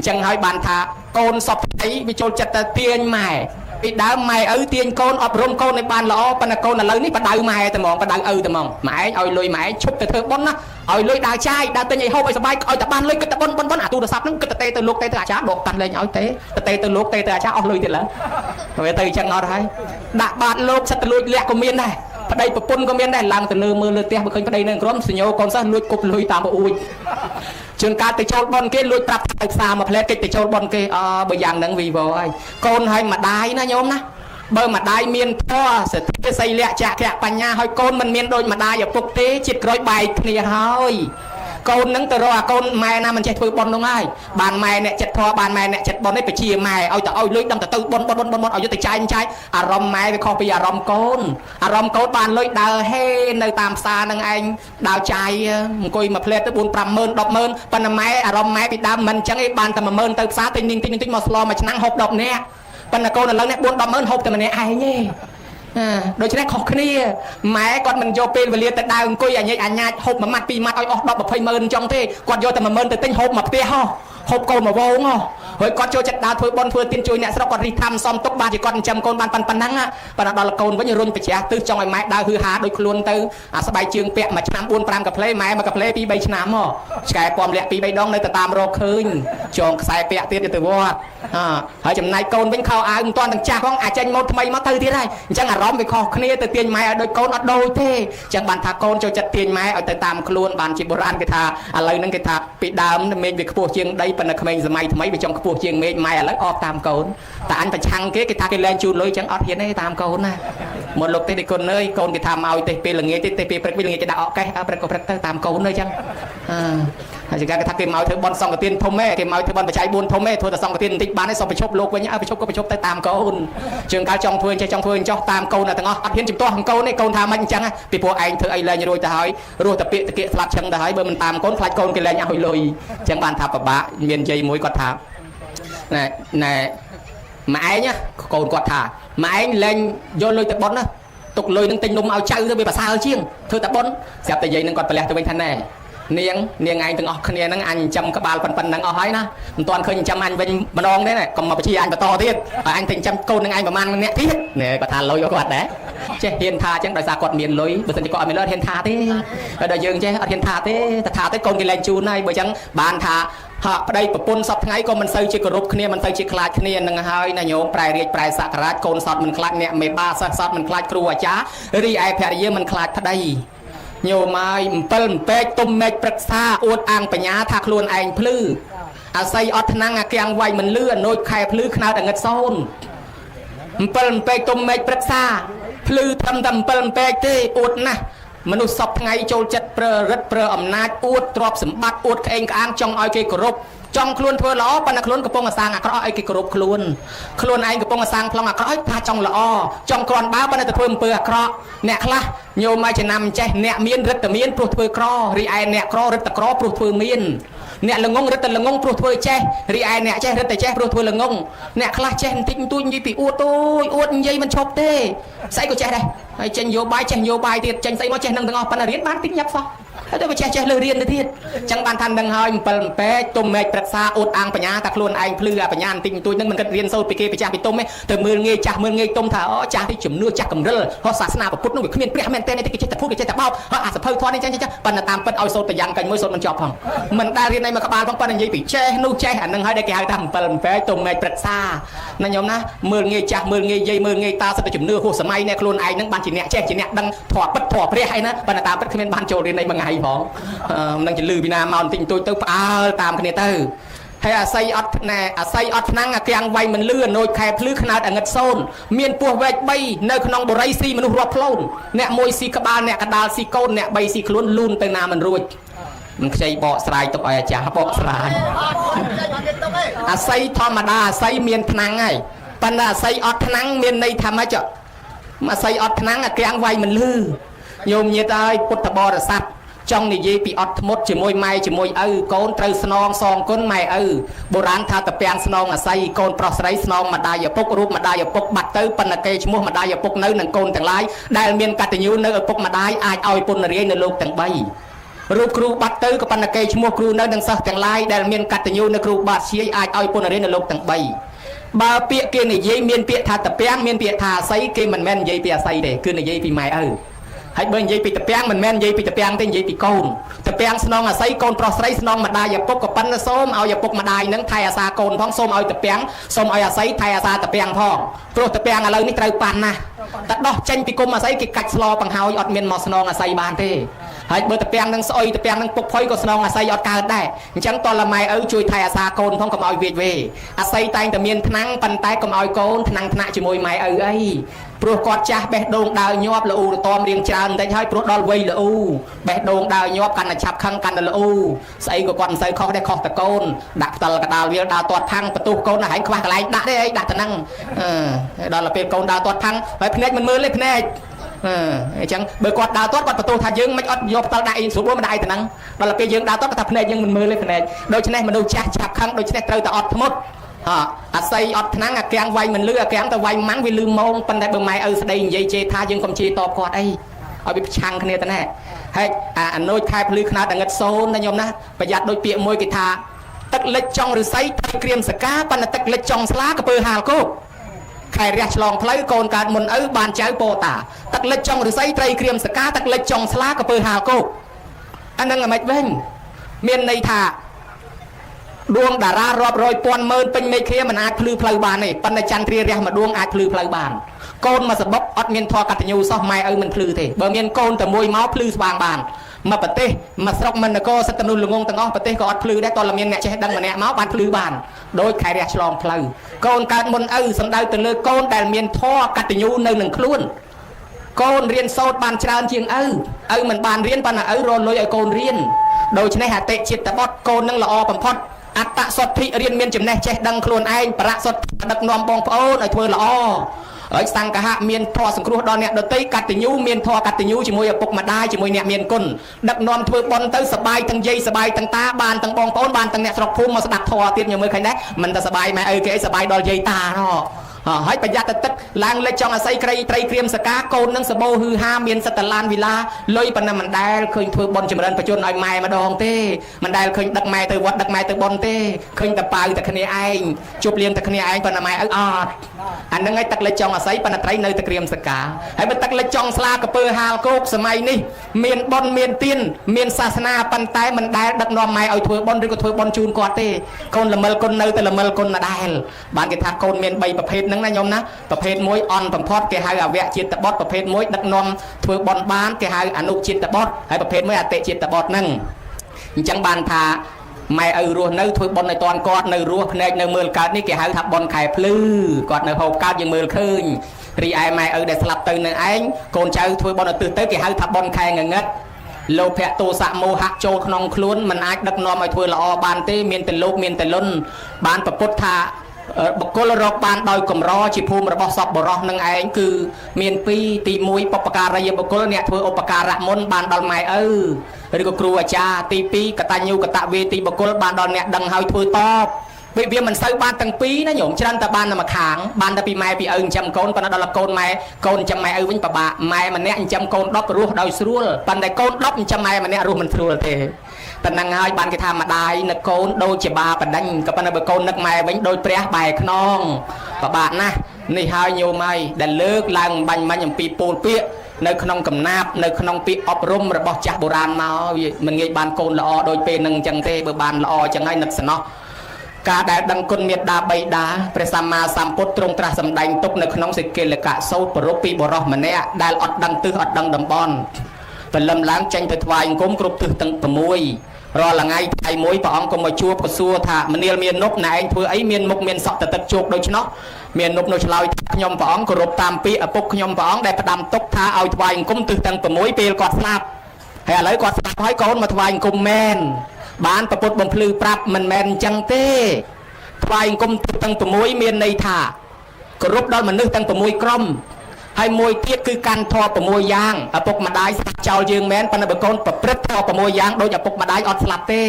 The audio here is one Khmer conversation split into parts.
chẳng hỏi bàn thà con sọp thấy vì chôn chặt tiền mày bị đá mày ở tiền con ọp rôm con này bàn lọ bàn là con là lớn ní bàn đau mày tao mong bàn đau tao mong mày ơi lùi mày chụp từ thơ bón á ơi lùi đào trai đào tên nhảy hô bây giờ bay ơi ta ban lùi cái ta bón à tu được sắp lắm cái ta tê từ lúc tê từ chá đột tan lên ơi tê từ lúc tê từ chá ọp lùi thì lớn rồi từ chẳng ngọt thôi đã bàn lúc sắp từ lùi lẹ của miên này đây bậc quân có miên đây làm từ lừa mưa lừa tia bậc khơi đây nên gom xì nhô con sao lùi cục lùi tạm ui trường ca từ châu bon kia lùi tập thật xa mà plei cái từ châu bon kia bây giờ đang vì vợ con hay mà đái nó nhôm ná bơ mà đai miên thua sẽ thích xây lẹ chạ kẹt bà nhà hơi con mình miên đôi mà đai ở phục tế chít rồi bài kia thôi con nắng từ rồi con mẹ na mình chạy thử bon đúng ai bàn mẹ nè chật thua bàn mẹ nè chật bon đấy phải chia mẹ ôi tao ôi lưới đâm từ bon ở dưới tay rom mẹ với copy rom con bàn lưới đào he nơi tam xa nâng anh đào trai coi mà plei tới 4-5 10 10 bàn mẹ rom mẹ bị đâm mình chẳng ấy bàn tầm 10 tới xa tinh mà slow mà năng hộp độc nè bàn là con là lớn nè 4-5 10 hộp tầm này ai nhé đôi chân khó khăn đi mẹ con mình vô pin và liên tới đào coi anh nhá hộp mà mặt pi mặt oi đọc một phây mơn trong thế còn vô tầm 10 tới tinh hộp mà tia ho hộp con mà vô không rồi con cho chặt đào thôi bon thôi tiên chui nè sau đó còn đi thăm xong tốc ba chỉ còn chầm con ban nắng á và đó là con với nhiều run phải trả từ trong ngày mẹ đào hư hà đôi luôn từ sắp bài trường pẹ mà năm 4-5 cặp plei mẹ mà cặp plei pi 3 năm hả cái quam lẹ pi 3 đong nơi tam rô khơi chọn xài pẹ tiết từ vô hỏi chừng này con với khao ai toàn thằng cha con tranh một mày mất tư thế này chẳng là róm với kho kia từ tiền mẹ đôi con ở đôi thế chẳng bàn thà con cho chặt tiền mẹ ở từ tam luôn bàn chỉ boran cái thà lời nâng cái thà bị đàm mình việc buộc chiêng đây phần là mình giờ mày mấy bị trong buộc chiêng mày lấy ọp tam cồn tại anh phải chăng cái thà cái lên chu lối chẳng ọp hiện nay tam cồn này một lục tê con nơi con cái tham ao tê là nghe tê là nghe cái đạo cái tam cồn nơi chăng chỉ cái thằng cái máu thứ bon xong cái tiền thông mê cái máu thứ bon phải chạy buôn thông mê thôi là xong cái tiền tích bán đấy xong phải chốt lục với nhá phải chốt tới tam cồn trường cao trong thuê cho tam cồn là thằng ngõ hiện chụp to thằng cồn này cồn tham anh chăng vì bộ anh thưa anh lên rồi ta hỏi rồi tập kiện phạt chăng ta hỏi bữa mình tam cồn phạt cồn cái lên nhau hồi lùi chẳng bàn thạp bà miền dây mũi quạt thạp này mà anh nhá cồn quạt thả mà anh lên vô lùi tập bón á tục lùi nâng tinh nung ao chơi thôi bị bà sao chiêng thôi tập bón gặp tại vậy nâng quạt phải lẹ từ bên thân này niềng anh từng học kia nâng anh chăm các bà phần nâng hỏi na toàn khơi chăm anh bên bàn on đấy này còn mà chi anh và to thiết anh thành chăm câu nâng anh và mang nè thiết nè có thà lôi có quạt đấy chứ hiền tha chẳng đòi ra quạt miền lối bây giờ chỉ có miền lớn hiền tha thế đời dương chứ hiền tha thế thà tới con cái lên chu này bởi chẳng bàn thà họ đây bậc pôn sọt ngay con mình xây chỉ group kia mình xây chỉ khai kia nâng hơi này nhổ prai riết prai sạc rát con sọt mình khai nè mấy ba sọt mình khai cừu chá ri ai phải giờ mình khai thật đây nhiều mai mpel mpek tôm mệt bật xa uất ang bả nhá thạc luôn anh plư xây ọt năng keng vay mình lưa nôi khai plư khao đằng ngất son mpel mpek tôm mệt bật xa plư thầm mpel mpek thế uất na mình sập ngay châu chật rất ẩm nát uất trọp sầm bát uất anh ang trong ai cây cột trong khuôn thưa lõ ban khuôn của bông sang có ai cái cột khuôn anh của bông sang phong có tha trong lõ trong con báo ban thưa mưa cọ nè khla nhiều mai chỉ nằm che nè miên rất miên pro thưa cọ ri ai nè cọ rất cọ pro thưa miên nè là ngông rất là ngông pro thưa che ri ai nè che rất che pro thưa là ngông nè khla che tinh tôi như bị uất dây mình chọc tê say của che đây tranh vô bài tiệt tranh say nó che năng ngọc ban là riết bán tính nhập phong tôi phải che lời riêng thiệt chẳng bàn thành đằng hơi bần bé tôm mệt bật xa ốt ang bả nhá tạc luôn anh plư bả nhá tình tôi nâng mình cần riêng sâu bị kê bị cha bị tôm ấy từ mưa nghe tôm thả ó cha thì chấm nưa cha cầm rơ họ xả sna và put nó bị khuyên bẻ men tên này cái chết phút cái chết bao họ sẽ phơi thoa đi cha bần là tam phân ao sâu từ dàn cành mới sâu mình chọc hỏng mình đa riêng này mà các bạn không phân là gì bị che nu che hẳn đằng hơi đây cái hai thằng bần bé tôm mệt bật xa nên nhóm na mưa nghe dây mưa nghe ta sẽ chấm nưa hồ sầm mai nè luôn anh nâng ban chỉ nè đăng thọ bất thọ bẻ hay na bần là tam phân khuyên ban trầu đến đây bằng ngày phóng năng chỉ lừa bị nam màu tình tôi tam cái này từ hay xây ọt nè xây ọt năng keng vay mình lừa nôi kẹp lừa khăn ở ngật sôn miền pua vẹt bay nơi khăn bồ ray si mình rọp lôn nè môi si các ba nè cả đào si côn nè bay si luôn luôn từ nam mình ruồi mình xây bọ sài tục ai chả bọ sài xây thom mà đa xây miền năng này pan là xây ọt năng miền này tham á chợ mà xây ọt năng keng vay mình lừa nhôm như tai put bò là sạch trong này dây bị ọt một chỉ môi mai chỉ môi con trâu snon song con mày bộ rán tha tập bèn snon say con prosray snon mà đai ở pok rup mà đai ở pok bạch tới pan là cây chỉ mua mà đai ở pok nơi nằng con thằng lái đai miền cát nhiêu nơi ở pok mà đai ai ao pun riêng nơi lục thằng bay រូបគ្រូបាត់ទៅក៏ប៉ុន្តែគេឈ្មោះគ្រូនៅនឹងសិស្សទាំងឡាយដែលមានកតញ្ញូនៅគ្រូបាធ្យាយអាចឲ្យពន្ធរៀននៅលោកទាំង3បើពាក្យគេនិយាយមានពាក្យថាតាពាំងមានពាក្យថាអាស័យគេមិនមែននិយាយពីអាស័យទេគឺនិយាយពីម៉ែឪហើយបើនិយាយពីតាពាំងមិនមែននិយាយពីតាពាំងទេនិយាយពីកូនតាពាំងស្នងអាស័យកូនប្រុសស្រីស្នងម្ដាយឪពុកក៏ប៉ុន្តែសូមឲ្យឪពុកម្ដាយនឹងថែអាសាកូនផងសូមឲ្យតាពាំងសូមឲ្យអាស័យថែអាសាតាពាំងផងព្រោះតាពាំងឥឡូវនេះត្រូវប៉ាន់ណាស់តែដោះចេញពីគុំអាស័យគេកាច់ស្លបង្ហើយអត់មានមកស្នងអាស័យបានទេហើយបើតាពាំងនឹងស្អុយតាពាំងនឹងពុកផុយក៏ស្នងអាស័យអត់កើតដែរអញ្ចឹងតលម៉ែឪជួយថែអាសាកូនផងកុំឲ្យវាចវេអាស័យតែងតែមានថ្នាំប៉ុន្តែកុំឲ្យកូនថ្នាំថ្នាក់ជាមួយម៉ែឪអីព្រោះគាត់ចាស់បេះដូងដើរញាប់ល្អូរតំរៀងច្រើនបន្តិចហើយព្រោះដល់វ័យល្អូបេះដូងដើរញាប់កាន់តែឆាប់ខឹងកាន់តែល្អូស្អីក៏គាត់មិនសូវខុសដែរខុសតែកូនដាក់ផ្ដិលកដាលវាដើរទាត់ផាំងបន្ទោសកូនណាហែងខ្វះកន្លែងដាក់ទេអីដាក់ទៅហ្នឹងដល់ពេលកូនដើរទាត់ផាំងហើយភ្នែកមិនមើលទេភ្នែកអញ្ចឹងបើគាត់ដើរទាត់គាត់បន្ទោសថាយើងមិនអត់យកផ្ដិលដាក់អីស្រួលមិនដាក់អីទៅហ្នឹងដល់ពេលយើងដើរទាត់គាត់ថាភ្នែកយើងមិនមើលទេភ្នែកដូច្នេះមនុស្សចាស់ឆាប់ខឹងដូច្នេះត្រូវតែអត់ធ្មត់អាស័យអត់ថ្នាំអាកាំងវាយមិនលឺអាកាំងទៅវាយម៉ាំងវាលឺម៉ោងប៉ុន្តែបើម៉ែឪស្ដីនិយាយជេរថាយើងកុំជេរតបគាត់អីឲ្យវាប្រឆាំងគ្នាទៅណែហើយអាណូចខែភ្លឺខ្នើតងឹតសូនណាញោមណាប្រយ័ត្នដូចពាក្យមួយគេថាទឹកលិចចុងឫស្សីត្រីក្រៀមសកាប៉ុន្តែទឹកលិចចុងស្លាក៏ពើហាលគោកខែរះឆ្លងផ្លូវកូនកើតមុនឪបានចៅពោតាទឹកលិចចុងឫស្សីត្រីក្រៀមសកាទឹកលិចចុងស្លាក៏ពើហាលគោកអានឹងអាម៉េចវិញមានន័យថាដួងតារារាប់រយពាន់ម៉ឺនពេញមេឃគ្នាមិនអាចភ្លឺផ្លូវបានទេប៉ុន្តែចន្ទគ្រារះមួយដួងអាចភ្លឺផ្លូវបានកូនមកសបុកអត់មានធម៌កតញ្ញូសោះម៉ែឪមិនភ្លឺទេបើមានកូនតែមួយមកភ្លឺស្វាងបានមកប្រទេសមកស្រុកមន្តកោសិទ្ធិមនុស្សល្ងងទាំងអស់ប្រទេសក៏អត់ភ្លឺដែរតើមានអ្នកចេះដឹងម្នាក់មកបានភ្លឺបានដោយខែរះឆ្លងផ្លូវកូនកើតមុនឪសំដៅទៅលើកូនដែលមានធម៌កតញ្ញូនៅនឹងខ្លួនកូនរៀនសូត្របានច្រើនជាងឪមិនបានរៀនប៉ុន្តែឪរលុយឲ្យកូនរៀនដូច្នេះអតិចិត្តបុត្រកូននឹងល្អបំផុតអត្តសុទ្ធិរៀនមានចំណេះចេះដឹងខ្លួនឯងបរសុទ្ធដឹកនាំបងប្អូនឲ្យធ្វើល្អហើយសង្ឃៈមានធម៌សង្គ្រោះដល់អ្នកដទៃកតញ្ញូមានធម៌កតញ្ញូជាមួយឪពុកម្ដាយជាមួយអ្នកមានគុណដឹកនាំធ្វើបុណ្យទៅសបាយទាំងយាយសបាយទាំងតាបានទាំងបងប្អូនបានទាំងអ្នកស្រុកភូមិមកស្ដាប់ធម៌ទៀតញមើលឃើញដែរមិនតែសបាយម៉ែឪគេអីសបាយដល់យាយតាណោះហើយប្រយ័ត្នទឹកឡើងលេចចង់អាស័យត្រីក្រៀមសកាកូននឹងសបោហឺហាមានសិតឡានវិឡាលុយប៉ុណ្ណឹងមិនដែលឃើញធ្វើបុណ្យចម្រើនបញ្ជនឲ្យម៉ែម្ដងទេមិនដែលឃើញដឹកម៉ែទៅវត្តដឹកម៉ែទៅបុណ្យទេឃើញតែប៉ៅតែគ្នាឯងជប់លៀងតែគ្នាឯងប៉ុន្តែម៉ែឪអត់អានឹងឯងទឹកលេចចង់អាស័យប៉ុន្តែត្រីនៅតែក្រៀមសកាហើយបើទឹកលេចចង់ស្លាកពើហាលគោកសម័យនេះមានបុណ្យមានទានមានសាសនាប៉ុន្តែមិនដែលដឹកនាំម៉ែឲ្យធ្វើបុណ្យឬក៏ធ្វើបុណ្យជូនគាត់ទេកូនល្មិលគុណនៅតែល្មិលគុណដដែលបានគេថាកូនមាន3ប្រភេទហ្នឹងណាញោមណាប្រភេទមួយអន់បំផុតគេហៅអវៈចិត្តបុត្រប្រភេទមួយដឹកនាំធ្វើបុណ្យបានគេហៅអនុចិត្តបុត្រហើយប្រភេទមួយអតិចិត្តបុត្រហ្នឹងអញ្ចឹងបានថាម៉ែឪរស់នៅធ្វើបុណ្យឲ្យតាន់គាត់នៅរស់ភ្នែកនៅមើលកើតនេះគេហៅថាបុណ្យខែភ្លឺគាត់នៅហូបកើតយើងមើលឃើញរីឯម៉ែឪដែលស្លាប់ទៅនៅឯងកូនចៅធ្វើបុណ្យឲ្យទៅគេហៅថាបុណ្យខែងងឹតលោភៈទោសៈមោហៈចូលក្នុងខ្លួនមិនអាចដឹកនាំឲ្យធ្វើល្អបានទេមានតែលោកមានតែលុនបានប្រពុតថាបុគ្គលរកបានដោយកម្រជាភូមិរបស់សពបរោះនឹងឯងគឺមាន2ទី1បុព្វការីយបុគ្គលអ្នកធ្វើឧបការៈមុនបានដល់ម៉ែឪឬក៏គ្រូអាចារ្យទី2កតញ្ញូកតវេទីបុគ្គលបានដល់អ្នកដឹងហើយធ្វើតបវាមិនសូវបានទាំងពីរណាញោមច្រើនតែបានតែម្ខាងបានតែពីម៉ែពីឪចិញ្ចឹមកូនប៉ុន្តែដល់កូនម៉ែកូនចិញ្ចឹមម៉ែឪវិញពិបាកម៉ែម្នាក់ចិញ្ចឹមកូន10រស់ដោយស្រួលប៉ុន្តែកូន10ចិញ្ចឹមម៉ែម្នាក់រស់មិនស្រួលទេតែហ្នឹងហើយបានគេថាម្ដាយនឹកកូនដូចជាបាបដិញក៏ប៉ុន្តែបើកូននឹកម៉ែវិញដូចព្រះបែរខ្នងពិបាកណាស់នេះហើយញោមហើយដែលលើកឡើងបាញ់អំពីពោលពាក្យនៅក្នុងកំណាព្យនៅក្នុងពាក្យអប់រំរបស់ចាស់បុរាណមកវាមិនងាយបានកូនល្អដូចពេលហ្នឹងអញ្ចឹងទេបើបានល្អអញ្ចឹងហើយនឹកស្នោះការដែលដឹងគុណមេត្តាបិតាព្រះសម្មាសម្ពុទ្ធទ្រង់ត្រាស់សម្ដែងទុកនៅក្នុងសេចក្ដីលកៈសោតប្រពពីបរោះម្នាក់ដែលអត់ដឹងទិសអត់ដឹងតំបន់ព្រលឹមឡើងចេញទៅថ្វាយអង្គមគ្រប់ទិសទាំង6រាល់ថ្ងៃថ្ងៃមួយព្រះអង្គក៏មកជួបក៏សួរថាមនាលមាននុបណែឯងធ្វើអីមានមុខមានសក់ទៅទឹកជោគដូច្នោះមាននុបនោះឆ្លើយថាខ្ញុំព្រះអង្គគោរពតាមពាក្យឪពុកខ្ញុំព្រះអង្គដែលផ្ដាំទុកថាឲ្យថ្វាយអង្គមទិសទាំង6ពេលគាត់ស្លាប់ហើយឥឡូវគាត់ស្លាប់ហើយកូនមកថ្វាយអង្គមមែនបានប្រពុតបំភ្លឺប្រាប់មិនមែនអញ្ចឹងទេថ្វាយអង្គមទាំង6មានន័យថាគោរពដល់មនុស្សទាំង6ក្រុមហើយមួយទៀតគឺកាន់ធម៌6យ៉ាងឪពុកម្ដាយស្លាប់ចោលយើងមែនប៉ុន្តែបើកូនប្រព្រឹត្តធម៌6យ៉ាងដូចឪពុកម្ដាយអត់ស្លាប់ទេ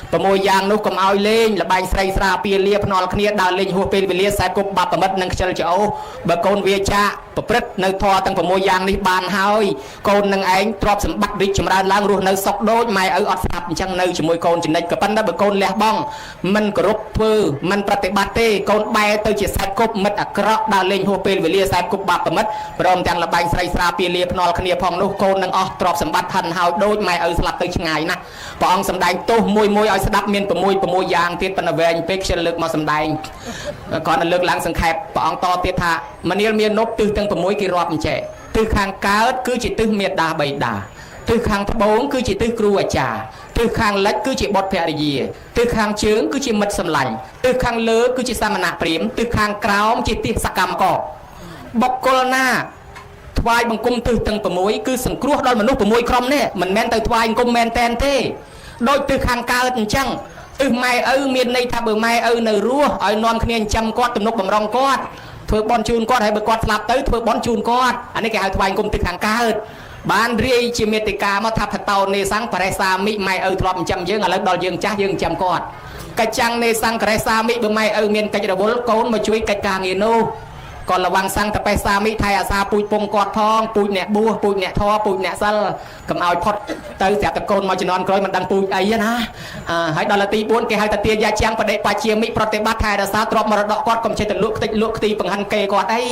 6យ៉ាងនោះកុំឲ្យលេងលបែងស្រីស្រាពាលាភ្នាល់គ្នាដើរលេងហួសពេលវេលាខ្សែគប់បាប់ប្រមិតនិងខ្ជិលច្អូសបើកូនវាចាក់ ប្រព្រឹត្តនៅធម៌ទាំង6យ៉ាងនេះបានហើយកូននឹងឯងទ្រព្យសម្បត្តិរីកចម្រើនឡើងរស់នៅសុខដូចម៉ែឪអត់ស្លាប់អញ្ចឹងនៅជាមួយកូនចំណិចក៏ប៉ុន្តែបើកូនលះបង់មិនគោរពធ្វើមិនប្រតិបត្តិទេកូនបែរទៅជាខ្សែគប់មិត្តអាក្រក់ដើរលេងហួសពេលវេលាខ្សែគប់បាបប្រមិត្តព្រមទាំងលបែងស្រីស្រាពាលាភ្នាល់គ្នាផងនោះកូននឹងអស់ទ្រព្យសម្បត្តិហិនហោចដូចម៉ែឪស្លាប់ទៅឆ្ងាយណាស់ព្រះអង្គសម្ដែងទោសមួយឲ្យស្ដាប់មាន6យ៉ាងទៀតប៉ុន្តែវែងពេកខ្ញុំលើកមកសម្ដែងគាត់នៅលើកឡើងសង្ខេបព្រះអង្គតទៀតថាមនាលមាននប់ទិសទាំង6គេរាប់អញ្ចេះទិសខាងកើតគឺជាទិសមេត្តាបិតាទិសខាងត្បូងគឺជាទិសគ្រូអាចារ្យទិសខាងលិចគឺជាបុត្រភរិយាទិសខាងជើងគឺជាមិត្តសម្លាញ់ទិសខាងលើគឺជាសាមណៈព្រាហ្មណ៍ទិសខាងក្រោមជាទិសសកម្មកបុគ្គលណាថ្វាយបង្គំទិសទាំង6គឺសង្គ្រោះដល់មនុស្ស6ក្រុមនេះមិនមែនទៅថ្វាយបង្គំមែនតែនទេដោយទិសខាងកើតអញ្ចឹងទិសម៉ែឪមានន័យថាបើម៉ែឪនៅរស់ឲ្យនាំគ្នាចិញ្ចឹមគាត់ទំនុកបំរុងគាត់ធ្វើបន់ជូនគាត់ហើយបើគាត់ស្លាប់ទៅធ្វើបន់ជូនគាត់អានេះគេហៅថ្វាយបង្គំទិសខាងកើតបានរាយជាមេតិកាមកថាផតោនេសង្ឃបរិសាមិម៉ែឪធ្លាប់ចិញ្ចឹមយើងឥឡូវដល់យើងចាស់យើងចិញ្ចឹមគាត់កិច្ចចាំងនេសង្ឃបរិសាមិបើម៉ែឪមានកិច្ចរវល់កូនមកជួយកិច្ចការងារនោះក៏ระวังសង្ឃតបេសាមិថៃអាសាពូជពងគាត់ផងពូជអ្នកបួសពូជអ្នកធម៌ពូជអ្នកសិលកុំឲ្យផុតទៅស្រាប់តែកូនមកជំនាន់ក្រោយមិនដឹងពូជអីណាហើយដល់ទី4គេហៅថាទាយាជាងបដិបជាមិប្រតិបត្តិថែរក្សាទ្រព្យមរតកគាត់កុំចេះតែលក់ខ្ទេចលក់ខ្ទីបង្ហាន់គេគាត់អី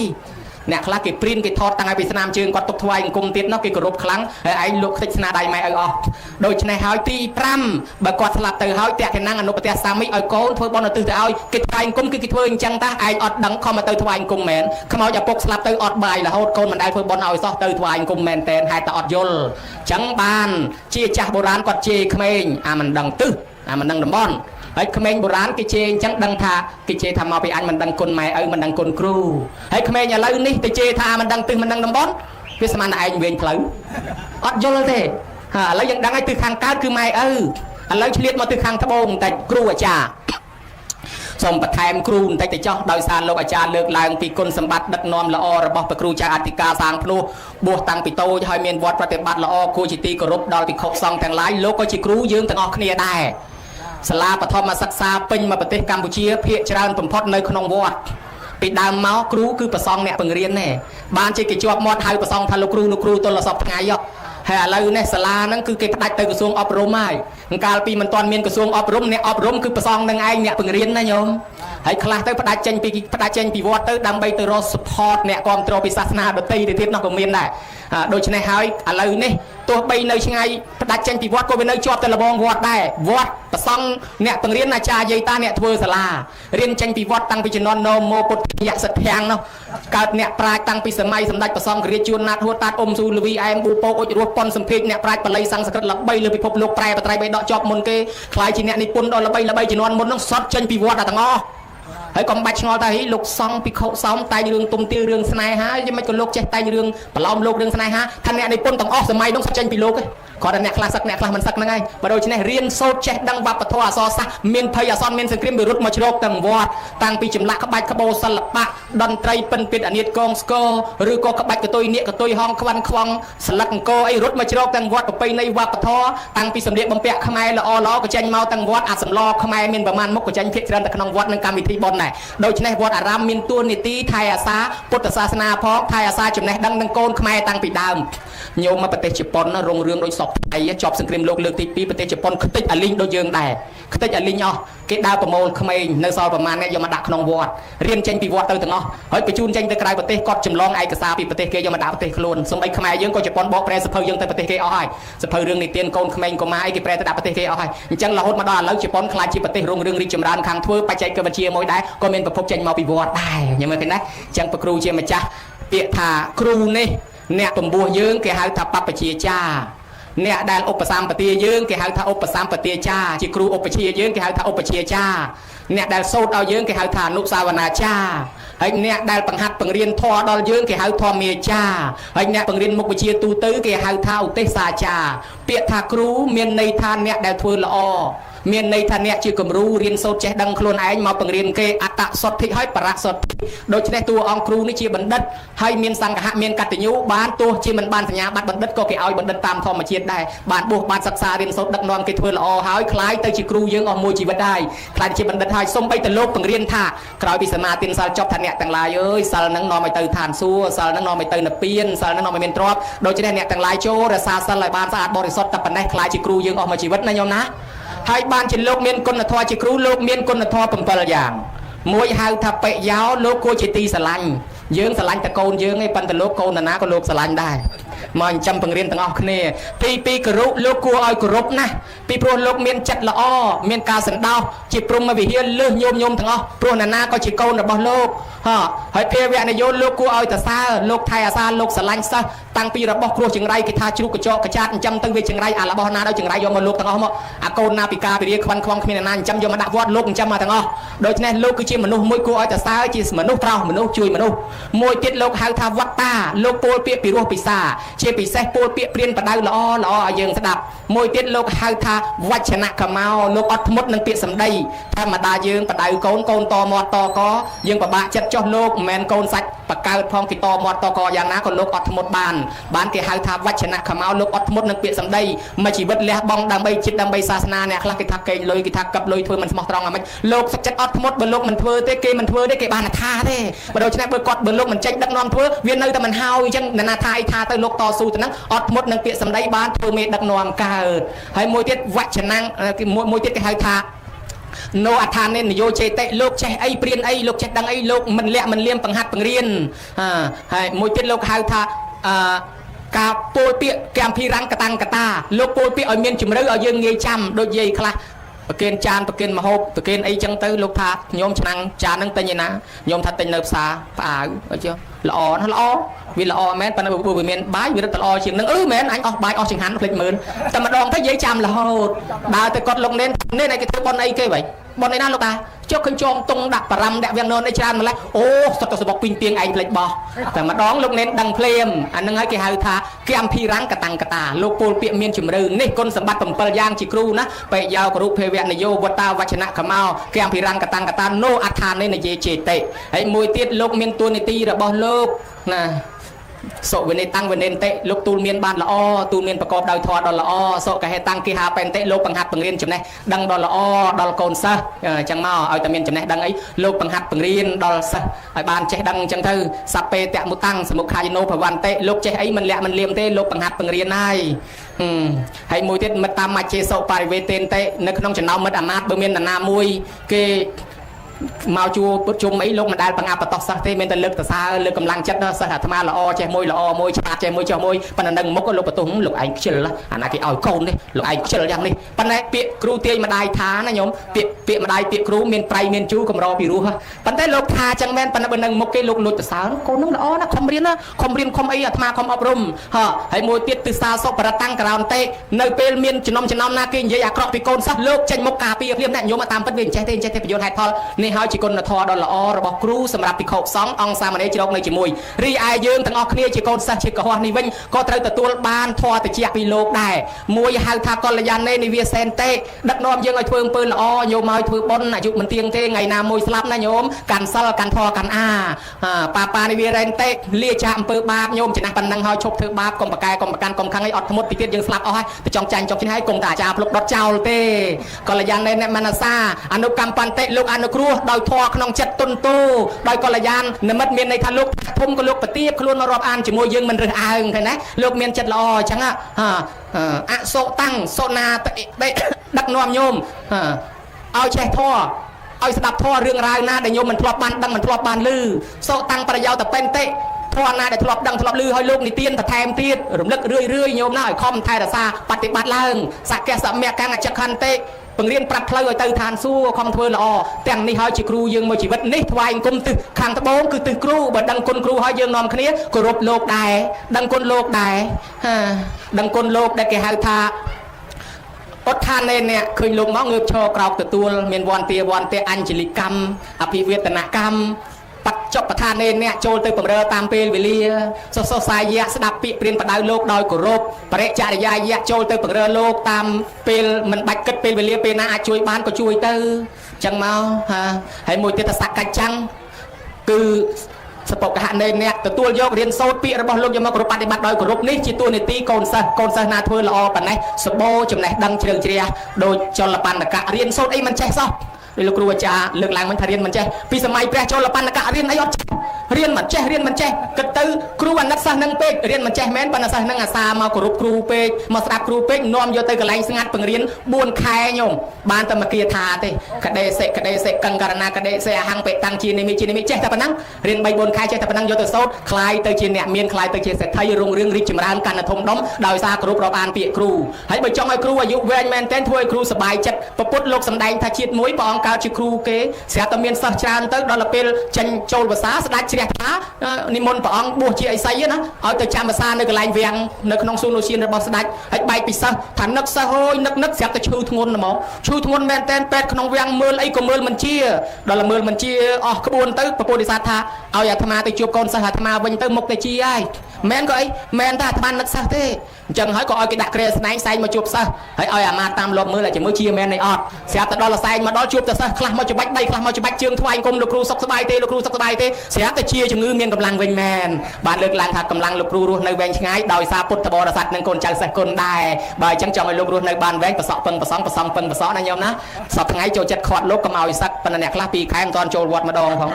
អ្នកខ្លះគេព្រៀនគេថតតាំងពីស្នាមជើងគាត់ទុកថ្វាយអង្គមទៀតនោះគេគោរពខ្លាំងហើយឯងលក់ខ្ទេចស្នាដៃម៉ែឪអស់ដូច្នេះហើយទី5បើគាត់ស្លាប់ទៅហើយតេកណាំងអនុបទសាមិឲ្យកូនធ្វើបន់ឧទ្ទិសទៅឲ្យគេថ្វាយអង្គមគឺគេធ្វើអញ្ចឹងតាឯងអត់ដឹងខំមកទៅថ្វាយអង្គមមែនខ្មោចឪពុកស្លាប់ទៅអត់បាយរហូតកូនមិនដែលធ្វើបន់ឲ្យសោះទៅថ្វាយអង្គមមែនតែនហេតុតែអត់យល់អញ្ចឹងបានជាចាស់បុរាណគាត់ជេរក្មេងអាមិនដឹងទិសអាមិនដឹងតំបន់ហើយក្មេងបុរាណគេជេរអញ្ចឹងដឹងថាគេជេរថាមកពីអញមិនដឹងគុណម៉ែឪមិនដឹងគុណគ្រូហើយក្មេងឥឡូវនេះទៅជេរថាមិនដឹងទិសមិនដឹងតំបន់វាស្មានតែឯងវិញផ្លូវអត់យល់ទេឥឡូវយើងដឹងហើយទិសខាងកើតគឺម៉ែឪឥឡូវឆ្លៀតមកទិសខាងត្បូងបន្តិចគ្រូអាចារ្យសូមបន្ថែមគ្រូបន្តិចទៅចោះដោយសារលោកអាចារ្យលើកឡើងពីគុណសម្បត្តិដឹកនាំល្អរបស់ព្រះគ្រូចៅអធិការសាងភ្នោះបួសតាំងពីតូចហើយមានវត្តប្រតិបត្តិល្អគួរជាទីគោរពដល់ភិក្ខុសង្ឃទាំងឡាយលោកក៏ជាគ្រូយើងទាំងអស់គ្នាដែរសាលាបឋមសិក្សាពេញមកប្រទេសកម្ពុជាភាគច្រើនបំផុតនៅក្នុងវត្តពីដើមមកគ្រូគឺប្រសងអ្នកបង្រៀនទេបានជាគេជាប់មាត់ហៅប្រសងថាលោកគ្រូទល់សពថ្ងៃហើយឥឡូវនេះសាលាហ្នឹងគឺគេផ្ដាច់ទៅក្រសួងអប់រំហើយកាលពីមិនទាន់មានក្រសួងអប់រំអ្នកអប់រំគឺប្រសងនឹងឯងអ្នកបង្រៀនណាញោមហើយខ្លះទៅផ្ដាច់ចេញពីវត្តទៅដើម្បីទៅរក support អ្នកគ្រប់គ្រងពីសាសនាដទៃទៅទៀតនោះក៏មានដែរដូច្នេះហើយឥឡូវនេះទោះបីនៅឆ្ងាយផ្ដាច់ចេញពីវត្តក៏វានៅជាប់ទៅលបងវត្តដែរវត្តប្រសងអ្នកបង្រៀនអាចារ្យយាយតាអ្នកធ្វើសាលារៀនចេញពីវត្តតាំងពីជំនាន់នោមោពុទ្ធយសិទ្ធាំងនោះកើតអ្នកប្រាជ្ញតាំងពីសម័យសម្ដេចប្រសងគរាជួនណាត់ហួតតាតអ៊ុំស៊ូលវីអែមប៊ូពោអុចរស់ប៉ុនសំភេកអ្នកប្រាជ្ញបល័យសង្ស្ក្រឹតល្បីលើពិភពលោកប្រែបត្រៃបីដកជាប់មុនគេខ្លាយជាអ្នកនិពន្ធដ៏ល្បីជំនាន់មុននោះសតចេញពីវត្តទាំងអស់ហើយកុំបាច់ឆ្ងល់ថាហីលោកសង្ឃភិក្ខុសោមតែងរឿងទុំទាវរឿងស្នេហាយ៉ាងម៉េចក៏លោកចេះតែងរឿងប្រឡោមលោករឿងស្នេហាថាអ្នកនិពន្ធទាំងអស់សម័យនោះចេញពីលោកឯងគាត់តែអ្នកខ្លះសឹកអ្នកខ្លះមិនសឹកហ្នឹងឯងបើដូច្នេះរៀនសូត្រចេះដឹងវប្បធម៌អក្សរសាស្ត្រមានភ័យអាសន្នមានសង្គ្រាមវិរុទ្ធមកជ្រកទាំងវត្តតាំងពីចម្លាក់ក្បាច់ក្បូរសិល្បៈតន្ត្រីពិនពិតអានិតកងស្គរឬក៏ក្បាច់កតុយនាគកតុយហងខ្វាន់ខ្វងស្លឹកអង្គរអីរត់មកជ្រកទាំងវត្តប្រពៃណីវប្បធម៌តាំងពីសម្លៀកបំពាក់ខ្មែរល្អក៏ចេញមកទាំងវត្តអាសម្លខ្មែរមានប្រមាណមុខក៏ចេញភាគច្រើនតែក្នុងវត្តនឹងកម្មវិធីបុណ្យដែរដូច្នេះវត្តអារាមមានតួនាទីថែអាសាពុទ្ធសាសនាផងថែអាសាចំណេះដឹងនឹងកូនខ្មែរតាំងពីដើមញោមមកប្រទេសជប៉ុនរុងរឿងដូចសពថ្ងៃជាប់សង្គ្រាមលោកលើកទី2ប្រទេសជប៉ុនខ្ទេចអាលីងដូចយើងដែរខ្ទេចអាលីងអស់គេដើរប្រមូលក្មេងនៅសល់ប្រមាណអ្នកយកមកដាក់ក្នុងវត្តរៀនចេញពីវត្តទៅទាំងអស់ហើយបញ្ជូនចេញទៅក្រៅប្រទេសគាត់ចម្លងឯកសារពីប្រទេសគេយកមកដាក់ប្រទេសខ្លួនសូម្បីខ្មែរយើងក៏ជប៉ុនបកប្រែសភៅយើងទៅប្រទេសគេអស់ហើយសភៅរឿងនិទានកូនក្មេងកុមារអីគេប្រែទៅដាក់ប្រទេសគេអស់ហើយអញ្ចឹងរហូតមកដល់ឥឡូវជប៉ុនខ្លាចជាប្រទេសរុងរឿងរីកចម្រើនខាងធ្វើបច្ចេកវិទ្យាមួយដែរក៏មានប្រភពចេញមកពីវត្តដែរញ៉ឹងមើលឃើញណាអញ្ចឹងព្រះគ្រូជាម្ចាស់ពាក្យថាគ្រូនេះអ្នកពំពោះយើងគេហៅថាបព្វជិចាអ្នកដែលឧបសម្បទាយើងគេហៅថាឧបសម្បទាចាជាគ្រូឧបជាយើងគេហៅថាឧបជាចាអ្នកដែលសូត្រដល់យើងគេហៅថាអនុសាវនាចាហើយអ្នកដែលបង្ហាត់បង្រៀនធម៌ដល់យើងគេហៅធម្មាចាហើយអ្នកបង្រៀនមុខវិជ្ជាទូទៅគេហៅថាឧទ្ទេសសាចាពាក្យថាគ្រូមានន័យថាអ្នកដែលធ្វើល្អ មានន័យថាអ្នកជាគំរូរៀនសូត្រចេះដឹងខ្លួនឯងមកបង្រៀនគេអត្តសុទ្ធិហើយបរសុទ្ធិដូច្នេះតួអង្គគ្រូនេះជាបណ្ឌិតហើយមានសង្ឃៈមានកតញ្ញូបានទោះជាមិនបានសញ្ញាបត្របណ្ឌិតក៏គេឲ្យបណ្ឌិតតាមធម្មជាតិដែរបានបួសបានសិក្សារៀនសូត្រដឹកនាំគេធ្វើល្អហើយខ្លាយទៅជាគ្រូយើងអស់មួយជីវិតហើយខ្លាយជាបណ្ឌិតហើយសូម្បីតែលោកបង្រៀនថាក្រោយពីសមាទានសិលចប់ថាអ្នកទាំងឡាយអើយសិលនឹងនាំឲ្យទៅឋានសួគ៌សិលនឹងនាំឲ្យទៅនិព្វានសិលនឹងនាំឲ្យមានទ្រព្យដូច្នេះអ្នកទាំងឡាយចូលរក្សាសិលឲ្យបានស្អាតបរិសុទ្ធតែប៉ុណ្ណេះខ្លាយជាគ្រូយើងអស់មួយជីវិតណាញោមណាហើយបានជាលោកមានគុណធម៌ជាគ្រូលោកមានគុណធម៌7យ៉ាងមួយហៅថាបិយោលោកគួរជាទីស្រឡាញ់យើងស្រឡាញ់តែកូនយើងឯងប៉ុន្តែលោកកូនតាណាក៏លោកស្រឡាញ់ដែរមកអញ្ចឹងបង្រៀនទាំងអស់គ្នាទី2គោរពលោកគួរឲ្យគោរពណាស់ពីព្រោះលោកមានចិត្តល្អមានការសន្តោសជាព្រហ្មវិហារលើសញោមទាំងអស់ព្រោះណាក៏ជាកូនរបស់លោកហើយភាវៈនយោលោកគួរឲ្យតសើលោកថែអាសាលោកស្រឡាញ់សិស្សតាំងពីរបស់គ្រោះចង្រៃគេថាជ្រូកកញ្ចក់កចាត់ចិញ្ចឹមទៅវាចង្រៃអារបស់ណាដល់ចង្រៃយកមកលោកទាំងអស់មកអាកូនណាពីការពីរាខ្វាន់ខ្វងគ្មានណាចិញ្ចឹមយកមកដាក់វត្តលោកចិញ្ចឹមមកទាំងអស់ដូច្នេះលោកគឺជាមនុស្សមួយគួរឲ្យតសើជាមនុស្សត្រោសមនុស្សជួយមនុស្សមួយទៀតលោកហៅថាវត្តាលោកពោលពាក្យពីរោះពិសាជាពិសេសពោលពាក្យព្រានបដៅល្អល្អឲ្យយើងស្ដាប់មួយទៀតលោកហៅថាវចនៈកមោលោកអត់ធ្មត់នឹងពាក្យសម្ដីធម្មតាយើងបដៅកូនកូនតមាត់តកយើងពិបាកចិត្តចុះលោកមិនមែនកូនសាច់បកើតផងគេតមាត់តកយ៉ាងណាក៏លោកអត់ធ្មត់បានគេហៅថាវចនៈកមោលោកអត់ធ្មត់នឹងពាក្យសម្ដីមួយជីវិតលះបង់ដើម្បីចិត្តដើម្បីសាសនាអ្នកខ្លះគេថាកេងលុយគេថាកັບលុយធ្វើមិនស្មោះត្រង់អាម៉េចលោកសុខចិត្តអត់ធ្មត់បើលោកមិនធ្វើទេគេមិនធ្វើទេគេបានថាទេបើដូច្នេះបើលោកមិនចេញដឹកនាំធ្វើវានៅតែមិនហើយអញ្ចឹងណាថាអីថាទៅលោកតស៊ូទៅហ្នឹងអត់ធ្មត់នឹងពាក្យសម្ដីបានធ្វើមេដឹកនាំកើតហើយមួយទៀតវចនៈមួយទៀតគេហៅថានៅអដ្ឋាននយោចេតិលោកចេះអីព្រានអីលោកចេះដឹងអីលោកមិនលាក់មិនលៀមបង្ហាត់បង្រៀនហើយមួយទៀតលោកហៅថាការពោលពាក្យកម្ភារង្គកតាំងកតាលោកពោលពាក្យឲ្យមានជំរឿឲ្យយើងងាយចាំដូចយាយខ្លះប្រគិនចានប្រគិនមហូបប្រគិនអីចឹងទៅលោកថាញោមឆ្នាំងចានហ្នឹងទិញឯណាញោមថាទិញនៅផ្សារផ្អាវអញ្ចឹងល្អណាស់ល្អវាល្អមែនប៉ុន្តែវាមានបាយវារឹតល្អជាងហ្នឹងមែនអញអស់បាយអស់ចង្ហាន់ភ្លេចមើលតែម្ដងទៅយាយចាំរហូតដើរទៅគាត់លោកនេនឯងគេធ្វើប៉ុនអីគេវិញប៉ុនឯណាលោកតាចុះឃើញចងតុងដាក់បារំដាក់វាំងននឯច្រើនម្លេះអូសុទ្ធតែសបុកពីងពីងឯងភ្លេចបោះតែម្ដងលោកនេនដឹងភ្លាមអាហ្នឹងហើយគេហៅថាកម្ភារង្គកតាំងកតាលោកពោលពាក្យមានជំរឿនេះគុណសម្បត្តិ7យ៉ាងជាគ្រូណាបេយោគរុភេវៈនយោវតាវចនៈកមោកម្ភារង្គកតាំងកតាណូអដ្ឋាននយោចេតិហើយមួយទៀតលោកមានទួនាទីរបស់លោកណាសុវិនិតាំងវិនិន្តិលោកទូលមានបានល្អទូលមានប្រកបដោយធម៌ដ៏ល្អសុកហេតាំងគិហាបេន្តិលោកបង្ហាត់បង្រៀនចំណេះដឹងដ៏ល្អដល់កូនសិស្សអញ្ចឹងមកឲ្យតែមានចំណេះដឹងអីលោកបង្ហាត់បង្រៀនដល់សិស្សឲ្យបានចេះដឹងអញ្ចឹងទៅសពេតមុតាំងសមុខាយណូភវន្តិលោកចេះអីមិនលាក់មិនលៀមទេលោកបង្ហាត់បង្រៀនហើយមួយទៀតមិត្តតាមមជ្ឈេសុបរិវេតេន្តិនៅក្នុងចំណោមមិត្តអាមាត្យបើមាននរណាមួយគេមកជួបជុំអីលោកមិនដែលបង្អាប់បតោះសិស្សទេមានតែលើកតសើលើកកម្លាំងចិត្តសិស្សអាត្មាល្អចេះមួយល្អមួយឆ្លាតចេះមួយចុះមួយប៉ុន្តែនឹងមុខលោកបតុះលោកឯងខ្ជិលអាណាគេឲ្យកូននេះលោកឯងខ្ជិលយ៉ាងនេះប៉ុន្តែពាក្យគ្រូទាយម្ដាយថាណាញោមពាក្យម្ដាយពាក្យគ្រូមានប្រៃមានជូរកម្រពីរោះប៉ុន្តែលោកថាចឹងមែនប៉ុន្តែបើនឹងមុខគេលោកលួចតសើកូននឹងល្អណាខំរៀនណាខំរៀនខំអីអាត្មាខំអប់រំហើយមួយទៀតទិសាសុបរតាំងក្រោនតេនៅពេលមានចំណោមណាគេនិយាយអាក្រក់ពីកូនសិស្សលោកចេញមុខការពារភ្លាមណាញោមតាមពិតវាចេះទេប្រយោជន៍ហេតុផលនេះហើយជាគុណធម៌ដ៏ល្អរបស់គ្រូសម្រាប់ភិក្ខុសង្ឃអង្គសាមណេរជ្រកនៅជាមួយរីឯយើងទាំងអស់គ្នាជាកូនសិស្សជាកុហកនេះវិញក៏ត្រូវទទួលបានធម៌តិចពីលោកដែរមួយហៅថាកល្យាណេនិវាសេនតេដឹកនាំយើងឲ្យធ្វើអំពើល្អញោមឲ្យធ្វើបុណ្យអាយុមិនទៀងទេថ្ងៃណាមួយស្លាប់ណាញោមកាន់សិលកាន់ធម៌កាន់បានិវារេនតេលាចាកអំពើបាបញោមចំណាស់ប៉ុណ្ណឹងហើយឈប់ធ្វើបាបកុំប្រកែកុំប្រកាន់កុំខឹងឲ្យអត់ធ្មត់ពីទៀតយើងស្លាប់អស់ហើយទៅចង់ចាញ់ចង់ឈ្នះហើយកុំតែអាចារ្យភ្លុកដុតចោលទេកល្យាណេនមនសាអនុកម្មបន្តិលោកអនុគ្រោះដោយធម៌ក្នុងចិត្តទុនទូដោយកល្យាណនិមិត្តមានន័យថាលោកធំក៏លោកប្រទាបខ្លួនរាប់អានជាមួយយើងមិនរើសអើងឃើញណាលោកមានចិត្តល្អអញ្ចឹងអសុតាំងសុណាតិដឹកនាំញោមឲ្យចេះធម៌ឲ្យស្ដាប់ធម៌រឿងរ៉ាវណាដែលញោមមិនធ្លាប់បានដឹងមិនធ្លាប់បានឮសុតាំងប្រយោតពេនតិធម៌ណាដែលធ្លាប់ដឹងធ្លាប់ឮឲ្យលោកនិទានបន្ថែមទៀតរំលឹករឿយញោមណាឲ្យខំថែរក្សាបប្រតិបត្តិឡើងសក្កសមគ្គអចក្ខន្តិបង្រៀនប្រាប់ផ្លូវឲ្យទៅឋានសួគ៌ខំធ្វើល្អទាំងនេះហើយជាគ្រូយើងមួយជីវិតនេះថ្វាយអង្គមទិសខាងត្បូងគឺទិសគ្រូបើដឹងគុណគ្រូហើយយើងនាំគ្នាគោរពលោកដែរដឹងគុណលោកដែរដឹងគុណលោកដែលគេហៅថាអត់ថាណែអ្នកឃើញលោកមកងើបឈរក្រោកទទួលមានវន្តាអញ្ជលិកម្មអភិវេតនកម្ម បាត់ចប់ប្រធានអ្នកចូលទៅបំរើតាមពេលវេលាសសាយៈស្ដាប់ពាក្យព្រានបដៅលោកដោយគោរពបរិចរិយាយៈចូលទៅបំរើលោកតាមពេលមិនបាច់គិតពេលវេលាពេលណាអាចជួយបានក៏ជួយទៅចឹងមកហើយមួយទៀតសក្កចាំងគឺសពកហនេអ្នកទទួលយករៀនសូត្រពាក្យរបស់លោកយកមកប្រតិបត្តិដោយគោរពនេះជាតួនាទីកូនសិស្សណាធ្វើល្អប៉ុណ្ណេះសបោចំណេះដឹងជ្រៅជ្រះដោយចលបណ្ឌកៈរៀនសូត្រអីមិនចេះសោះដោយលោកគ្រូអាចារ្យលើកឡើងមិនថារៀនមិនចេះពីសម័យព្រះចលបណ្ឌកៈរៀនអីអត់ចេះរៀនមិនចេះគិតទៅគ្រូអាណិតសិស្សនឹងពេករៀនមិនចេះមែនប៉ុន្តែសិស្សនឹងអាសាមកគោរពគ្រូពេកមកស្ដាប់គ្រូពេកនាំយកទៅកន្លែងស្ងាត់បង្រៀន4ខែញោមបានតែមកគាថាទេកដេសេកង្ករណាកដេសេអហង្បេតាំងជានិមិចេះតែប៉ុណ្ណឹងរៀន3 4ខែចេះតែប៉ុណ្ណឹងយកទៅសូត្រคล้ายទៅជាអ្នកមានคล้ายទៅជាសេដ្ឋីរុងរឿងរីកចម្រើនកាន់តែធំដុំដោយសារគោរពរាប់អានពាក្យគ្រូហើយបើចង់ឲ្យគ្រូអាយុវែងមែនទែនធ្វើឲ្យគ្រូសប្បាយចិត្តពុទ្ធលោកសម្ដែងថាជាតិមួយព្រះអង្គកើតជាគ្រូគេស្រាប់តែមានសិស្សច្រើនទៅដល់ពេលចេញចូលភាសាស្ដេចជ្រះថានិមន្តព្រះអង្គបួសជាអីសីណាឲ្យទៅចាំភាសានៅកន្លែងវាំងនៅក្នុងសួនលោកសៀនរបស់ស្ដេចហើយបែកពីសិស្សថានឹកសិស្សហូយនឹកស្រាប់តែឈឺធ្ងន់ហ្មងឈឺធ្ងន់មែនតែនពេទ្យក្នុងវាំងមើលអីក៏មើលមិនជាដល់មើលមិនជាអស់ក្បួនទៅពពុទ្ធិសាសថាឲ្យអាត្មាទៅជួបកូនសិស្សអាត្មាវិញទៅមុខតែជាហើយមែនក៏អីមែនថាអាត្មានឹកសិស្សទេអញ្ចឹងហើយក៏ឲ្យគេដាក់ក្រែស្នែងសែងមកជួបសិស្សហើយឲ្យអាមាតាមលបមើលឲ្យជាមួយជាមែននេះអត់ស្រាប់តែដល់សែងមកដល់ជួបតែសិស្សខ្លះមកច្បាច់ដៃខ្លះមកច្បាច់ជើងថ្វាយអង្គមលោកគ្រូសុខសប្បាយទេលោកគ្រូសុខសប្បាយទេស្រាប់តែជាជំងឺមានកម្លាំងវិញមែនបានលើកឡើងថាកម្លាំងលោកគ្រូរស់នៅវែងឆ្ងាយដោយសារពុទ្ធបរិស័ទនិងកូនចៅសិស្សគុណដែរបើអញ្ចឹងចង់ឲ្យលោករស់នៅបានវែងប្រសក់ពឹងប្រសងប្រសងពឹងប្រសក់ណាញោមណាសប្ថ្ងៃចូលចិត្តខាត់លោកកុំឲ្យសឹកប៉ុន្តែអ្នកខ្លះ2ខែមិនទាន់ចូលវត្តម្ដងផង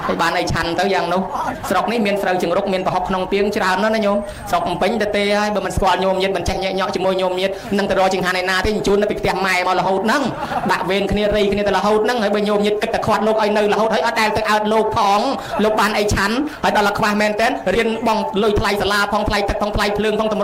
ហើយបានអីឆាន់ទៅយ៉ាងនោះស្រុកនេះមានស្រូវជង្រុកមានប្រហុកក្នុងទៀងច្រើនណាស់ណាញោមស្រុកបំពេញទៅទេហើយបើមិនស្គាល់ញោមញាតមិនចេះញែកញក់ជាមួយញោមញាតនឹងទៅរកចង្ហាន់ឯណាទេជូនទៅពីផ្ទះម៉ែមករហូតហ្នឹងដាក់វេនគ្នារីគ្នាទៅរហូតហ្នឹងហើយបើញោមញាតគិតតែខាត់លោកឲ្យនៅរហូតហើយអត់ដែលទៅអើតលោកផងលោកបានអីឆាន់ហើយដល់ខ្វះមែនតើរៀនបងលុយថ្លៃសាលាផងថ្លៃទឹកផងថ្លៃភ្លើងផងត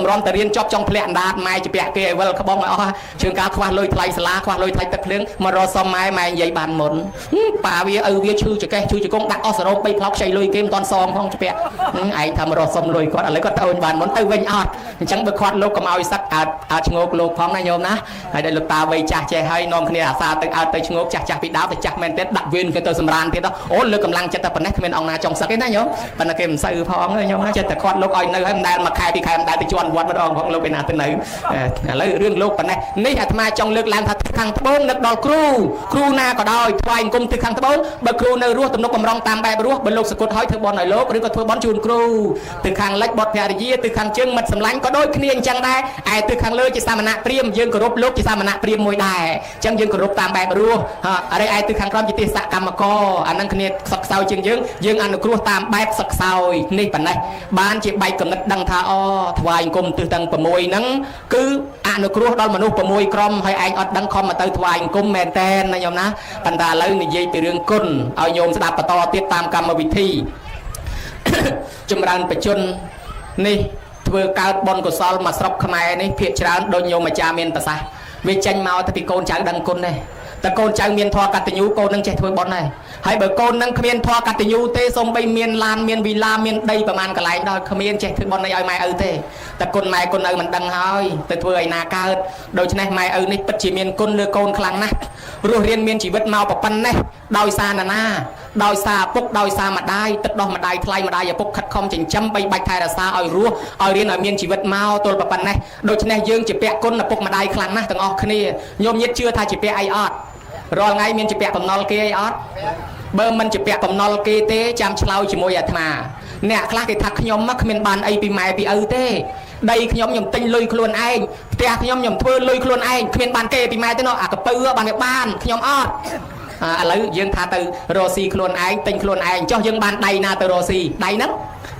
ម្រង់តែរៀនចប់ចង់ធ្លាក់អណ្ដាតម៉ែជពាក់គេឲ្យវិលក្បងឲ្យអស់ជើងកាលខ្វះលុយថ្លៃសាលាខ្វះលុយថ្លៃទឹកភ្លើងមករកសុំម៉ែនិយាយបានមុនប៉ាវាឪវាឈឺចកេះឈឺចកងដាក់អស់សរោប3ផ្លោកខ្ចីលុយគេមិនទាន់សងផងជពាក់ឯងថាមករកសុំលុយគាត់ឥឡូវគាត់ទៅអូនបានមុនទៅវិញអត់អញ្ចឹងបើខាត់លោកកុំឲ្យសឹកអើតឈ្ងោកលោកផងណាញោមណាហើយដល់លោកតាវ័យចាស់ចេះហើយនាំគ្នាអាសាទៅអើតទៅឈ្ងោកចាស់ពីដើមទៅចាស់មែនទេដាក់វេនគេទៅសម្រានទៀតអូលើកម្លាំងចិត្តតែប៉ុណ្ណេះគ្មានអង្គណាចង់សឹកទេណាញោមប៉ុន្តែគេមិនសូវផងញោមណាចិត្តតែខាត់លោកឲ្យនៅហើយមិនដែលមួយខែពីរខែមិនដែលទៅជន់វត្តម្ដងផងលោកឯណាទៅនៅឥឡូវរឿងលោកប៉ុណ្ណេះនេះអាត្មាចង់លើកឡើងថាទិសខាងត្បូងនឹកដល់គ្រូណាក៏ដោយថ្វាយអង្គមទិសខាងត្បូងបើគ្រូនៅរស់ទំនុកបំរុងតាមបែបរស់បើលោកសកុតឲ្យធ្វើបន់ឲ្យលោកឬក៏ធ្វើបន់ជូនគ្រូទិសខាងលិចបត់ភរិយាទិសខាងជើងមិត្តសម្លាញ់ក៏ដូចគ្នាអញ្ចឹងដែរឯទិសខាងលើជាសាមណៈព្រាហ្មណ៍យើងគោរពលោកជាសាមណៈព្រាហ្មណ៍មួយដែរអញ្ចឹងយើងគោរពតាមបែបរស់ហើយឯទិសខាងក្រោមជាទិសកម្មករអានឹងគ្នាសឹកខ្សោយជាងយើងអនុគ្រោះតាមបែបសឹកខ្សោយនេះប៉ុណ្ណេះបានជាបែកកំណត់ដឹងថាអូថ្វាយអង្គមទិសទាំង6ហ្នឹងគឺអនុគ្រោះដល់មនុស្ស6ក្រុមហើយឯងអត់ដឹងខំមកទៅថ្វាយអង្គមមែនតែនណាញោមណាប៉ុន្តែឥឡូវនិយាយពីរឿងគុណឲ្យញោមស្ដាប់បន្តទៀតតាមកម្មវិធីចម្រើនបជននេះធ្វើកើតបុណ្យកុសលមកស្រុកខ្មែរនេះភាគច្រើនដូចញោមអាចារ្យមានប្រសាសន៍វាចេញមកទៅពីកូនចៅដឹងគុណដែរតែកូនចៅមានធម៌កតញ្ញូកូននឹងចេះធ្វើបុណ្យដែរហើយបើកូននឹងគ្មានធម៌កតញ្ញូទេសូម្បីមានឡានមានវិឡាមានដីប្រមាណកន្លែងដល់គ្មានចេះធ្វើបុណ្យឲ្យម៉ែឪទេតែគុណម៉ែគុណឪមិនដឹងហើយទៅធ្វើឲ្យណាកើតដូច្នេះម៉ែឪនេះពិតជាមានគុណលើកូនខ្លាំងណាស់រស់រៀនមានជីវិតមកប៉ុណ្ណេះដោយសារណាដោយសារឪពុកដោយសារម្ដាយទឹកដោះម្ដាយថ្លៃម្ដាយឪពុកខិតខំចិញ្ចឹមបីបាច់ថែរក្សាឲ្យរស់ឲ្យរៀនឲ្យមានជីវិតមកទល់ប៉ុណ្ណេះដូច្នេះយើងជាពាក់គុណឪពុកម្ដាយខ្លាំងណាស់ទាំងអស់គ្នាញោមញាតិជឿថាជាពាក់អីអត់រាល់ថ្ងៃមានជាពាក់បំណុលគេអីអត់បើមិនជាពាក់បំណុលគេទេចាំឆ្លើយជាមួយអាត្មាអ្នកខ្លះគេថាខ្ញុំមកគ្មានបានអីពីម៉ែពីឪទេដីខ្ញុំទិញលុយខ្លួនឯងផ្ទះខ្ញុំធ្វើលុយខ្លួនឯងគ្មានបានគេពីម៉ែទេនោះអាកពៅបានខ្ញុំអត់ឥឡូវយើងថាទៅរស់ស៊ីខ្លួនឯងទិញខ្លួនឯងចុះយើងបានដៃណាទៅរស់ស៊ីដៃហ្នឹ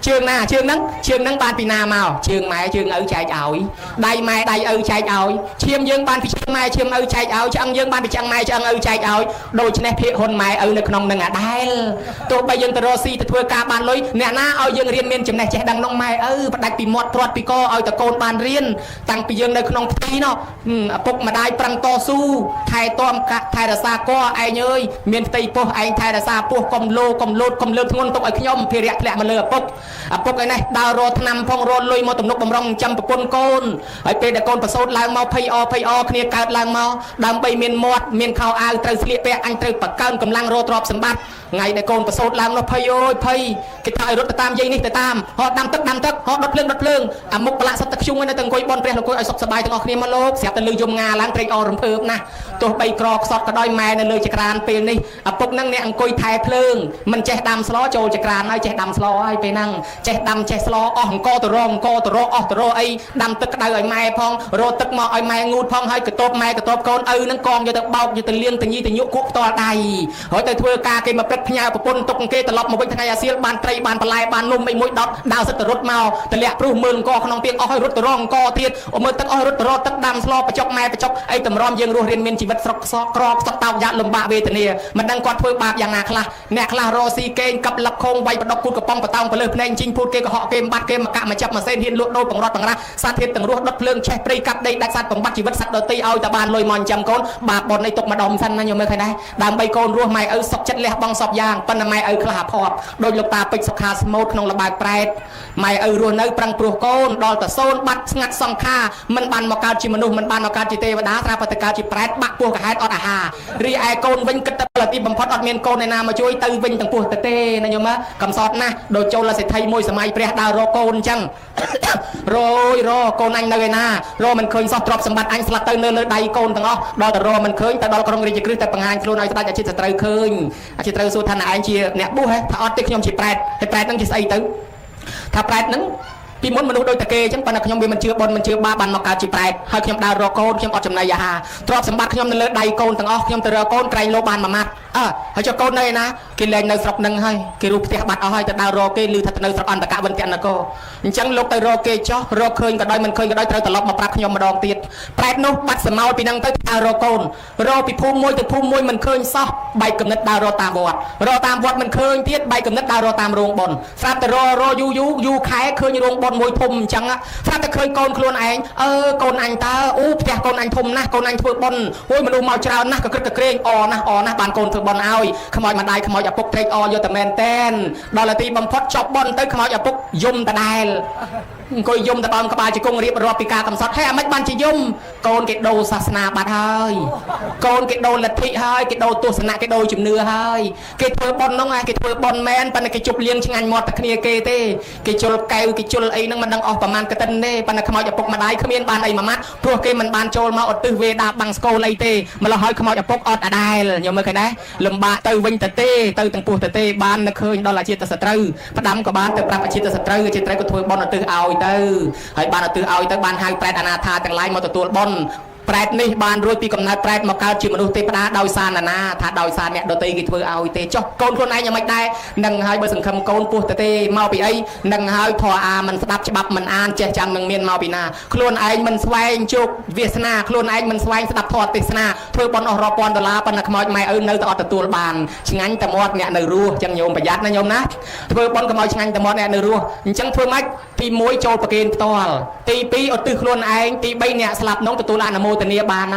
ងជើងណាជើងហ្នឹងបានពីណាមកជើងម៉ែជើងឪចែកឲ្យដៃម៉ែដៃឪចែកឲ្យឈាមយើងបានពីឈាមម៉ែឈាមឪចែកឲ្យឆ្អឹងយើងបានពីឆ្អឹងម៉ែឆ្អឹងឪចែកឲ្យដូច្នេះភាគហ៊ុនម៉ែឪនៅក្នុងនឹងអាដែលទោះបីយើងទៅរស់ស៊ីទៅធ្វើការបានលុយអ្នកណាឲ្យយើងរៀនមានចំណេះចេះដឹងក្នុងម៉ែឪផ្ដាច់ពីមាត់ព្រាត់ពីកឲ្យតកូនបានរៀនតាំងពីយើងនៅក្នុងផ្ទៃនោះឪពុកម្ដាយប្រឹងតស៊ូថែទាំថែរក្សាកឯងអើយមានផ្ទៃពោះឯងថែរក្សាពោះកុំលោកុំលូតកុំលើកធ្ងន់ទុកឲ្យខ្ញុំភារៈធ្លាក់មកលើឪពុកឯនេះដើររត់ថ្នាំផងរត់លុយមកទំនុកបំរុងចាំប្រពន្ធកូនហើយពេលដែលកូនប្រសូតឡើងមកភ័យអគ្នាកើតឡើងមកដើម្បីមានមាត់មានខោអាវត្រូវស្លៀកពាក់អញត្រូវបកើនកម្លាំងរត់ទ្រព្យសម្បត្តិ ngày để con và sốt làm nó phơi ơi phơi cái thời rốt tam dây này từ tam họ đâm tức họ đốt lương à một lạ sắp tập trung ấy từng coi bon pre là coi sọc sờ bài từng học niệm mà lô xẹp từ lưng dùng ngà lang trây rầm phơm nèตัวใบกรอกสอดกระดอยแม่ในเลยจักรานเป็นนี่ปกนั่งเนี่ยอังกุยไทยเพลิงมันเจ๊ดำสล้อโจจักรานไอ้เจ๊ดำสล้อไอ้ไปนั่งเจ๊ดำเจ๊สล้ออ๋อของโกตรองโกตรออ๋อตรอไอ้ดำตึกกระดอยแม่พองโรตึกมอไอ้แม่งูพองให้กระตบแม่กระตบโกนนั่งกองอยู่ตะเบาอยู่ตะเลี้ยงตะยี่ตะยุกุกตัวใดเฮ้ยแต่ทั่วกาเกมาเป็ดพญาปนตกเกตลบมาวิ่งทางไอเสียบานไตรบานปลายบานนุ่มไม่มวยดอกดาวสตรถเมาแต่เลี้ยปลุกมือก็ขนมเตียงอ๋อให้รถตรองก็เทียนอ๋อมือตึกอ๋อรถตรอตึกดำสล้อประจกแม่ประจกไอ้ตำรอมยังรู้เรียนเมียนชีวิตสกรอกสตาวยาลมบะเวทเนียมันดังกอดเพื่อบาปอย่างนาคลาแนคลาโรซีเกนกับลักคงใบประดกกุดกระป๋องประตองไปเลยเพลงจริงพูดเกกเหาะเกมบัดเกมมากะมาจับมาเส้นเฮียนลวดโดปังรอดปังระสาธิตต่างรวดดเพลิงแช่ปรีกับได้ดักสัตว์ปังบัดชีวิตสัตว์โดยตีเอาแต่บานลอยมอนจำก้นบาปบนในตกมาดอมสันนั่นยังไม่เคยได้ดามใบโกนรัวไม้สอบจัดเลี้ยบังสอบยางปันไม้คลาพอบโดยลูกตาปิดสคาสโมดนองระบายแปรดไม้รัวเนื้อปรังปลุกโกนดอลแต่โซนบัดงัดซองคามันบานมาการจิมนุมันบานมาการจิเตวดาตราปฏิการจิแปรดบักพวกกระหายอดอาหารีไอโกนวิ่งกระตับตีบัมพอดอดเมียนโกนในนามาช่วยตื้อวิ่งต่างพวกเต้นะโยมะคำสอนนะโดยโจลสิทธิ์ไทยมวยสมัยเปรียดาวโรโกนจังโรโกนอันเลยนะโรมันเคยสอบตรอบสมบัติอันสลัดเตอร์เนื้อใดโกนต่างอ๋อดอลแต่โรมันเคยแต่ดอลกรงเรียนจะกรึแต่ปังงานครูนายจะได้จะชิดสตรีเคยชิดสตรีสู้ท่านอันเชียเนี่ยบู๊ฮะถ้าออดติ๊กยมชิแปรดให้แปรดนั่งชิดไอตื้อถ้าแปรดนั้นปีมุนมนุษย์โดยตะเกียจังปนขยมเวมันเชื่อบอลมันเชื่อบ้าบันมาการจีแปรให้ขยมดาวโรโกนขยมอดจำนายยาตรอบสมบัติขยมเลือดใดโกนต่างอ๋อขยมตะเรโกนไกรโลบานมามัดให้เจ้าโกนเลยนะกินแรงในสระนึงให้กิรูปเทียบัดเอาให้แต่ดาวโรเกลือทัดในสระอันตะกะวันเตียนนะโกจังโลกแต่โรเกจ้อโรเคยก็ได้มันเคยก็ได้เธอตลบมาปรับขยมมาดองตีดแปรนุบัดสมาปีนังเตดาวโรโกนโรปีภูมิมวยแต่ภูมิมวยมันเคยซ้อใบกำเนิดดาวโรตามวัดโรตามวัดมันเคยเทียดใบกำเนิดดาวโรตามโรงบอลทราบแต่โรยูขายเคยโรงบอลมวยทุ่มจังถ้าจะเคยโกนครัวเองโกนอันตาอู้แกโกนอันทุ่มนะโกนอันเฟือบอลโอ้ยมันดูเมาเจ้านะก็กระเกรงนะบานโกนเฟือบอลเอาขโมยมาได้ขโมยอย่าปกเทคโยแต่แมนเต้นดอลลาตีบัมพอดช็อปบอลเต้ขโมยอย่าปกยมตะได้ก็ยมแต่ตอนกบาจะกงเรียบรอปีกากำซัดให้ไม่บันจะยมโกนเกดโดศาสนาบาดให้โกนเกดโดลัทธิให้เกดโดตัวศาสนาเกดโดจุ่มเนื้อให้เกดเฟือบอลน้องไงเกดเฟือบอลแมนปันเกจุบเลี้ยงชิงอันหมดตะเนียเกเต้เกจุลแก้วเกจุลไอ้นั่งมันดังออกประมาณกระตันเน่ปันขโมยอย่าปกมาได้ขมิ้นบานไอ้มามัดพวกเกมันบานโจลมาอดตื้อเวดาบังสโกไลเต้มาละหอยขโมยอย่าปกอดได้ยมไม่เคยได้ลำบากเตยวิ่งเต้เตยตั้งปูเต้บานนักเคยดอลลาร์เชียตสตรีพระดำกับบานเตยปรับอาชีพสตรีเชียตก็ถวยบอลตื้อเอาเตยให้บานตื้อเอาแต่บานให้แปรอนาถาแต่งลายมาตัวบอลแปรนี่บานรวยปีกำนัดแปรมาเกิดจิมนุษย์เทพดาดาวซานาถ้าดาวซานเนี่ยโดยตีกิจเพื่อเอาเตจโกนคนไหนยังไม่ได้นังให้เบอร์สังคมโกนปูเตเมาปีไอ้นังให้ทออามันสดับฉบับมันอ่านเจจังนังเมียนเมาปีนาคลวนไอ้มันสวายจุกเวียสนาคลวนไอ้มันสวายสดับทอติสนาเพื่อบอลอรปอนดลาปนขมอยไม่เนื้อต่อตัวบานชิงันแต่มอดเนี่ยเนื้อรัวจังโยมประหยัดนะโยมนะเพื่อบอลขมอยชิงันแต่มอดเนี่ยเนื้อรัวจังเพื่อมัดปีมวยโจประเกณฑ์ตอลตีปีอดตื้อคลวนไอ้ตีใบเนี่ยสลับน้องตัวลานโมตเนียบาน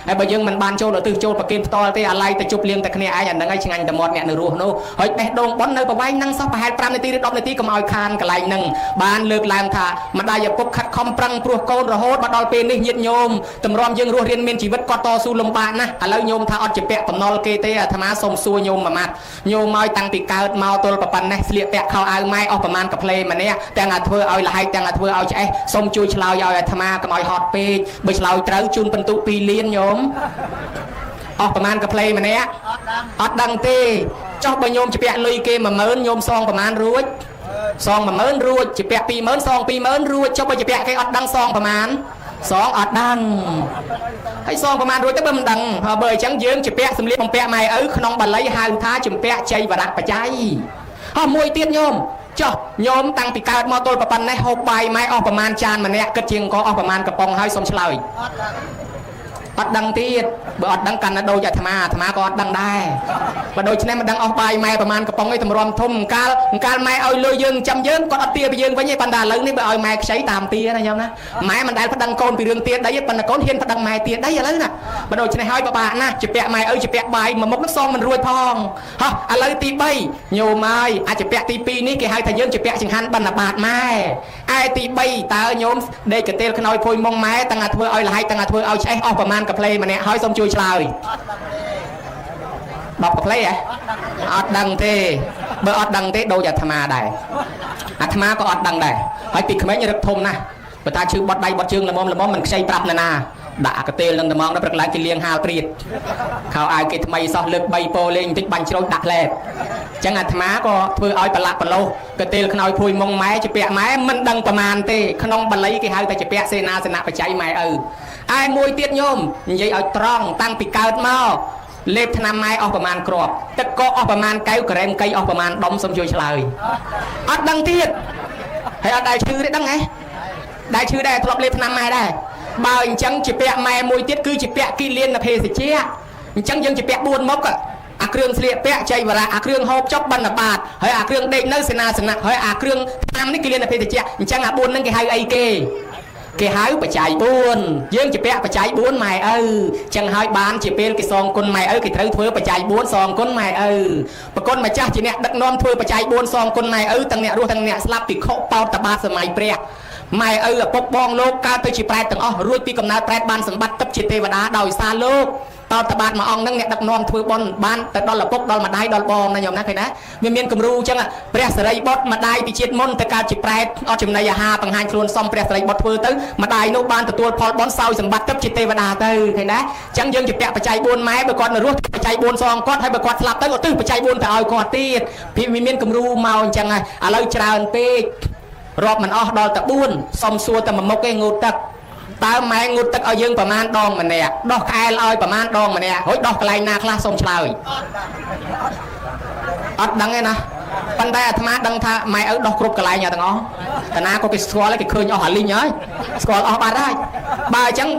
ไอ้ใบยังมันบานโจเราตื้อโจประเกณฑ์ตอลตีอะไรแต่จุบเลี้ยงแต่คะแนนไอ้อย่างนั้นไอ้ชิงันแต่มอดเนี่ยเนื้อรัวโน่เฮ้ยแต่ดงบอลเนื้อประไว้นั่งซับประหารปรามในตีรอบในตีก็มาเอาคานกับไหลนั่งบานเลือกแรงท่ามาได้อย่าปกขัดคอมปรังปลัวโกนระโหดมาดอลเป็นนี่เย็นโยมตำรอมยังรัวเรียนเมียนชีวิตกอตอสู้ลมบานนะอะไรโยมท่าอดจะเปะตำนอลเกเตธรรมะสมซัวโยมมามัดโยมมาตั้งปีกาเมาตัวประปันนะเสียเปะเขาเอาไม้ออกประมาณกับเพลงมันเนี่ยแต่งอาเธอเอาละให้แต่งอาเธอเอาใจสมจุยชลาวยาวธรรมะกับเอาฮอตปีไปชลาวเต้าจุนเป็นตุปีเลียนโยมออกประมาณกับเพลงมันเนี่ยอดดังตีเจ้าใบโยมจะเปะลุยเกมมาเมินโยมซองประมาณรู้ซองมาเมินรู้จะเปะปีเมินซองปีเมินรู้เจ้าใบจะเปะแค่อดดังซองประมาณสองอดดังให้ซองประมาณรู้จะเบิ่มดังเบยจังเยื้องจะเปะสำเร็จของเปะไม่ขนมบัลลัยหางท้าจุ่มเปะใจวรักปัจจัยมวยเตี้ยโยมเจ้าโยมตั้งปีกาดมอตัวประปันในหกใบไม้ออกประมาณจานมันเนี่ยกระเจียงก็ออกประมาณกระปองให้สมเฉลยอดดังตีดเบอดดังกันนะโดยจะธรรมะก็อดดังได้มาโดยฉะนั้นมันดังออกใบไม้ประมาณกระปองไอ้ตำรวจทุ่มการไม้เอาเลยยืงจำยืงก็เอาเตี้ยไปยืงไว้ยี่ปันดาเลิงนี่ไปเอาไม้ใช้ตามเตี้ยนะโยมนะไม้มันได้พัดดังโกนไปเรื่องเตี้ยได้ยี่ปันโกนเฮียนพัดดังไม้เตี้ยได้ยังไงนะมาโดยฉะนั้นให้ป้านะจะแปะไม้จะแปะใบมามกนักซองมันรวยพองฮะอะไรตีใบโยมไม้อาจจะแปะตีปีนี้แกให้ทะเยินจะแปะชิงหันบรรณบาตไม้ไอ้ตีใบตาโยมได้กระเตลขนอยพวยมองไม้ตั้งอาเธอเอาไหลตั้งอาเธอเอาใช้ออกประมาณกับเพลงมันเนี่ยให้สมช่วยชลาย 10ប្រផ្លេហ៎អត់ដឹងទេបើអត់ដឹងទេដូចអាត្មាដែរអាត្មាក៏អត់ដឹងដែរហើយពីក្មេងរឹកធំណាស់បើតាឈឺបត់ដៃបត់ជើងល្មមមិនខ្ចីប្រាប់ណាណាដាក់កទេលនឹងត្មងដល់ព្រឹកឡើងគេលៀងហាលព្រាតខោអាវគេថ្មីសោះលើក3ពោលេងបន្តិចបាញ់ជ្រោចដាក់ក្លែបអញ្ចឹងអាត្មាក៏ធ្វើឲ្យប្រឡាក់ប្រឡោសកទេលខ្នើយភួយមុងម៉ែជាពាក់ម៉ែមិនដឹងប្រមាណទេក្នុងបាលីគេហៅតែជាពាក់សេនាសនៈបច្ច័យម៉ែឪឯមួយទៀតញោមនិយាយឲ្យត្រង់តាំងពីកើតមកលេបថ្នាំម៉ែអស់ប្រមាណគ្រាប់ទឹកកកអស់ប្រមាណកែវក្រែមកៃអស់ប្រមាណដុំសុំជួយឆ្លើយអត់ដឹងទៀតហើយអត់ដែរឈឺទេដឹងហ៎ដែរឈឺដែរធ្លាប់លេបថ្នាំម៉ែដែរបើអញ្ចឹងជាពាក់ម៉ែមួយទៀតគឺជាពាក់គីលានភេសជ្ជៈអញ្ចឹងយើងជាពាក់4មុខអាគ្រឿងស្លៀកពាក់ចៃវរៈអាគ្រឿងហូបចុកបណ្ឌបាតហើយអាគ្រឿងដេកនៅសេនាសនៈហើយអាគ្រឿងថ្នាំនេះគីលានភេសជ្ជៈអញ្ចឹងអា4ហ្នឹងគេហៅអីគេហៅបច្ច័យ4យើងជាពាក់បច្ច័យ4ម៉ែឪអញ្ចឹងហើយបានជាពេលគេសងគុណម៉ែឪគេត្រូវធ្វើបច្ច័យ4សងគុណម៉ែឪប្រគុណម្ចាស់ជាអ្នកដឹកនាំធ្វើបច្ច័យ4សងគុណម៉ែឪទាំងអ្នករស់ទាំងអ្នកស្លាប់ភិក្ខុបោតតបាតសម័យព្រះម៉ែឪឪពុកបងលោកកើតទៅជាប្រែតទាំងអស់រួចពីកំណើតប្រែតបានសម្បត្តិទឹកជាទេវតាដោយសារលោកតតបាតមួយអង្គហ្នឹងអ្នកដឹកនាំធ្វើបុណ្យបានទៅដល់ឪពុកដល់ម្ដាយដល់បងណាញោមណាឃើញណាវាមានគំរូអញ្ចឹងព្រះសរិបុត្រម្ដាយពីជាតិមុនទៅកើតជាប្រែតអត់ចំណីអាហារបង្ហាញខ្លួនសំព្រះសរិបុត្រធ្វើទៅម្ដាយនោះបានទទួលផលបុណ្យសោយសម្បត្តិទឹកជាទេវតាទៅឃើញណាអញ្ចឹងយើងជាពាក់បច្ច័យ4ម៉ែបើគាត់នៅរស់បច្ច័យ4សងគាត់ហើយបើគាត់ស្លាប់ទៅឧទ្ទិសបច្ច័យ4ទៅឲ្យគាត់ទៀតពីវាមានគំរូមកអញ្ចឹងឥឡូវច្រើនពេករាប់មិនអស់ដល់តែ4សុំសួរតែមួយមុខឯងងូតទឹកតើម៉ែងូតទឹកឲ្យយើងប្រមាណដងម្នាក់ដោះក្អែលឲ្យប្រមាណដងម្នាក់រួចដោះកន្លែងណាខ្លះសុំឆ្លើយអត់ដឹងទេណាប៉ុន្តែអាត្មាដឹងថាម៉ែឪដោះគ្រប់កន្លែងទាំងអស់តាណាក៏គេស្គាល់គេឃើញអស់អាលីងហើយស្គាល់អស់បាត់ហើយបើអញ្ចឹង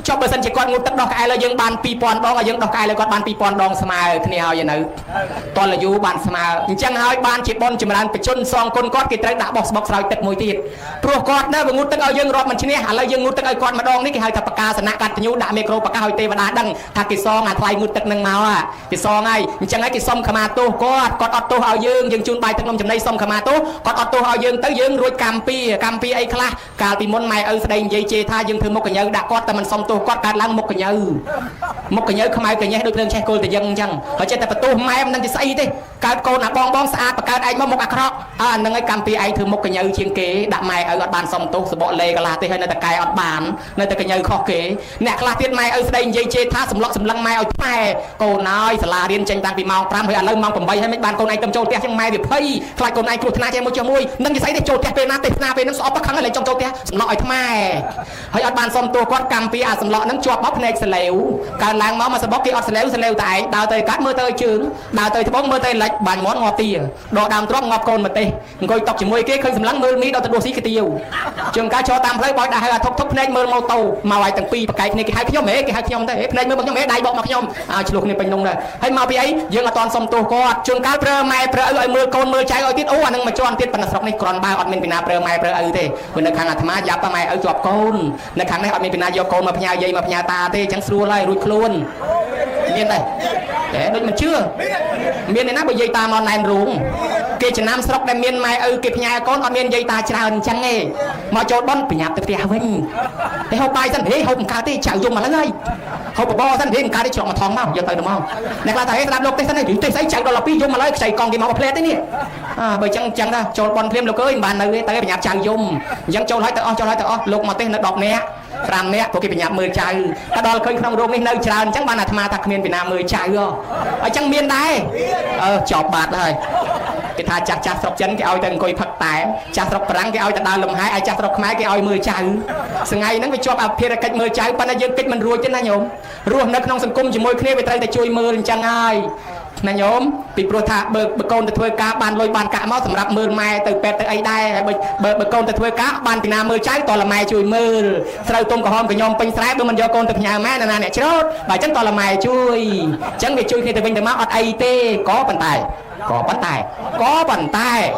ចុះបើសិនជាគាត់ងូតទឹកដោះក្អែលឲ្យយើងបាន2000ដងឲ្យយើងដោះក្អែលឲ្យគាត់បាន2000ដងស្មើគ្នាហើយនៅតលយូបានស្មើអញ្ចឹងហើយបានជាបុណ្យចម្រើនបជនសងគុណគាត់គេត្រូវដាក់បោះស្បុកស្រោចទឹកមួយទៀតព្រោះគាត់នៅងូតទឹកឲ្យយើងរាប់មិនឈ្នះឥឡូវយើងងូតទឹកឲ្យគាត់ម្ដងនេះគេហៅថាប្រកាសនៈកតញ្ញូដាក់មេក្រូប្រកាសឲ្យទេវតាដឹងថាគេសងអាថ្លៃងូតទឹកនឹងមកគេសងហើយអញ្ចឹងហើយគេសុំខមាទោសគាត់អត់ទោសឲ្យយើងជូនបាយទឹកនំចំណីសុំខមាទោសគាត់អត់ទោសឲ្យយើងទៅយើងរួចកម្មពីអីខ្លះកាលពីមុនម៉ែឪស្ដីនិយាយជេរថាយើងធ្វើមុខកញ្ញើដាក់គាត់តែមិនសុំទោសគាត់កើតឡើងមុខកញ្ញើខ្មៅកញ្ញេះដូចភ្លើងឆេះគល់តយ៉ាងអញ្ចឹងហើយចិត្តតែបន្ទោសម៉ែមិនដឹងជាស្អីទេកើតកូនអាបងស្អាតបកើតឯងមកមុខអាក្រក់អាហ្នឹងហើយកម្មពីឯងធ្វើមុខកញ្ញើជាងគេដាក់ម៉ែឪអត់បានសុំទោសសបកលេកន្លះទេហើយនៅតែកែអត់បាននៅតែកញ្ញើខុសគេអ្នកខ្លះទៀតម៉ែឪស្ដីនិយាយជេរថាសម្លក់សម្លឹងម៉ែឲ្យផ្លែកូនហើយសាលារៀនចេញតាំងពីម៉ោង5ហើយឥឡូវម៉ោង8ហើយមិនបានកូនឯងទៅចូលផ្ទះចឹងម៉ែវាភ័យខ្លាចកូនឯងគ្រោះថ្នាក់ចេះមួយចុះមួយនឹងជាស្អីទេចូលផ្ទះពេលណាទេសនាពេលហ្នឹងស្អប់ខឹងហើយលេចចូលផ្ទះសម្លក់ឲ្យថ្មហើយអត់បានសុំទោសគាត់កម្មពីអាសម្លក់ហ្នឹងជាប់មកភ្នែកសលេវកើតឡើងមកសបកគេអត់សលេវតែឯងដើរទៅកាត់មើលទៅជើងដើរទៅត្បូងមើលទៅលិចបាញ់មាត់ងាប់ទីដកដើមទ្រពងាប់កូនម្ទេសអង្គុយតុកជាមួយគេឃើញសម្លឹងមើលមីដល់ទៅដួសស៊ីកាទៀវជាងការចោលតាមផ្លូវបោចដាក់ឲ្យអាធប់ភ្នែកមើលម៉ូតូមកឲ្យទាំងពីរប្រកែកគ្នាគេហៅខ្ញុំហេគេហៅខ្ញុំទៅភ្នែកមើលមកខ្ញុំហេដៃបកមកខ្ញុំឆ្លោះគ្នាពេញនោះដែរហើយមកពីអីយើងអត់តន់សុំទោសគាត់ជួនកាលប្រើម៉ែប្រើឪឲ្យមើលកូនមើលចៅឲ្យទៀតអូអានឹងមកជន់ទៀតប៉ុន្តែស្រុកនេះគ្រាន់បើអត់មានពីណាប្រើម៉ែប្រើឪទេព្រោះនៅខាងអាត្មាយ៉ាប់ម៉ែឪជាប់កូននៅខាងនេះអត់មានពីណាយកកូនមកផ្ញើយាយមកផ្ញើតាទេអញ្ចឹងស្រួលហើយរួចខ្លួនមានដែរតែដូចមិនជឿមានឯណាបើយាយតាមកណែនរូងគេចំណាំស្រុកដែលមានម៉ែឪគេផ្ញើកូនអត់មានយាយតាច្រើនអញ្ចឹងទេមកចូលបន់ប្រញាប់ទៅផ្ទះវិញតែហូបបាយសិនហេហូបមិនកើតទេចៅយំមកហើយហូបបបរសិនហេមិនកើតទេច្រកមកថងមកយកទៅទៅមកអ្នកខ្លះថាហេស្ដាប់លោកទេសិនទេទេស្អីចៅដល់12យំមកហើយខ្ចីកង់គេមកផ្លែតទេនេះបើអញ្ចឹងដែរចូលបន់ភ្លាមលោកអើយមិនបាននៅទេតែប្រញាប់ចៅយំអញ្ចឹងចូលឲ្យទៅអស់លោកមកទេនៅ10នាក់5នាក់ព្រោះគេប្រញាប់មើលចៅតែដល់ឃើញក្នុងរោងនេះនៅច្រើនអញ្ចឹងបានអាត្មាថាគ្មានពីណាមើលចៅអញ្ចឹងមានដែរចប់បាត់ហើយគេថាចាស់ស្រុកចិនគេឲ្យទៅអង្គុយផឹកតែចាស់ស្រុកបារាំងគេឲ្យទៅដើរលំហែឲ្យចាស់ស្រុកខ្មែរគេឲ្យមើលចៅស្ងៃហ្នឹងវាជាប់អភិរកិច្ចមើលចៅប៉ុន្តែយើងកិច្ចមិនរួចទេណាញោមរស់នៅក្នុងសង្គមជាមួយគ្នាវាត្រូវតែជួយមើលអញ្ចឹងហើយណាញោមពីព្រោះថាបើកូនទៅធ្វើការបានលុយបានកាក់មកសម្រាប់មើលម៉ែទៅពេទ្យទៅអីដែរហើយបើកូនទៅធ្វើការបានពីណាមើលចៅតលម៉ែជួយមើលស្រូវទុំក្រហមកញ្ញោមពេញស្រែបើមិនយកកូនទៅផ្ញើម៉ែណាអ្នកច្រូតបើអញ្ចឹងតលម៉ែជួយអញ្ចឹងវាជួយគ្នាទៅវិញទៅមកអត់អីទេក៏ប៉ុន្តែ có bắn tay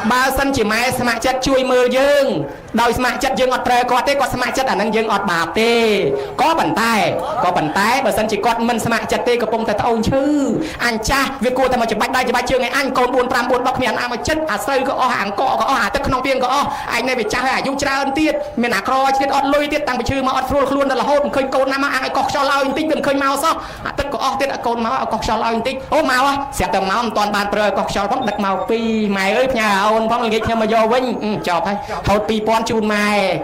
bao sân chỉ mai sma chất chui mưa dương đôi sma chất dương ọt trời có thế có sma chất năng dương ọt bạc tê có bắn tay bao sân chỉ có mình sma chất tê có bông tay ôn chư anh cha việc cô ta mà chụp bạch đây chỉ bạch chưa ngày anh còn buồn pram buồn bọc miền am mà chất xây có hàng cọ có hà tức không viên có anh này bị cha hay dung cha ơn tiết miền à cro tiết ọt lôi tiết tăng bị chư mà ọt luôn là hôn khơi côn nam ai cọc cho lao tinh đừng khơi mau sao tức có tiết côn máu cọc cho lao tinh ô mau á sẽ tầm máu toàn bàn bờ cọc cho phóng đặt màu pi mày ơi nhà ôn phóng là nghịch nhưng mà vô vinh chọc hay thôi pi pon chun mày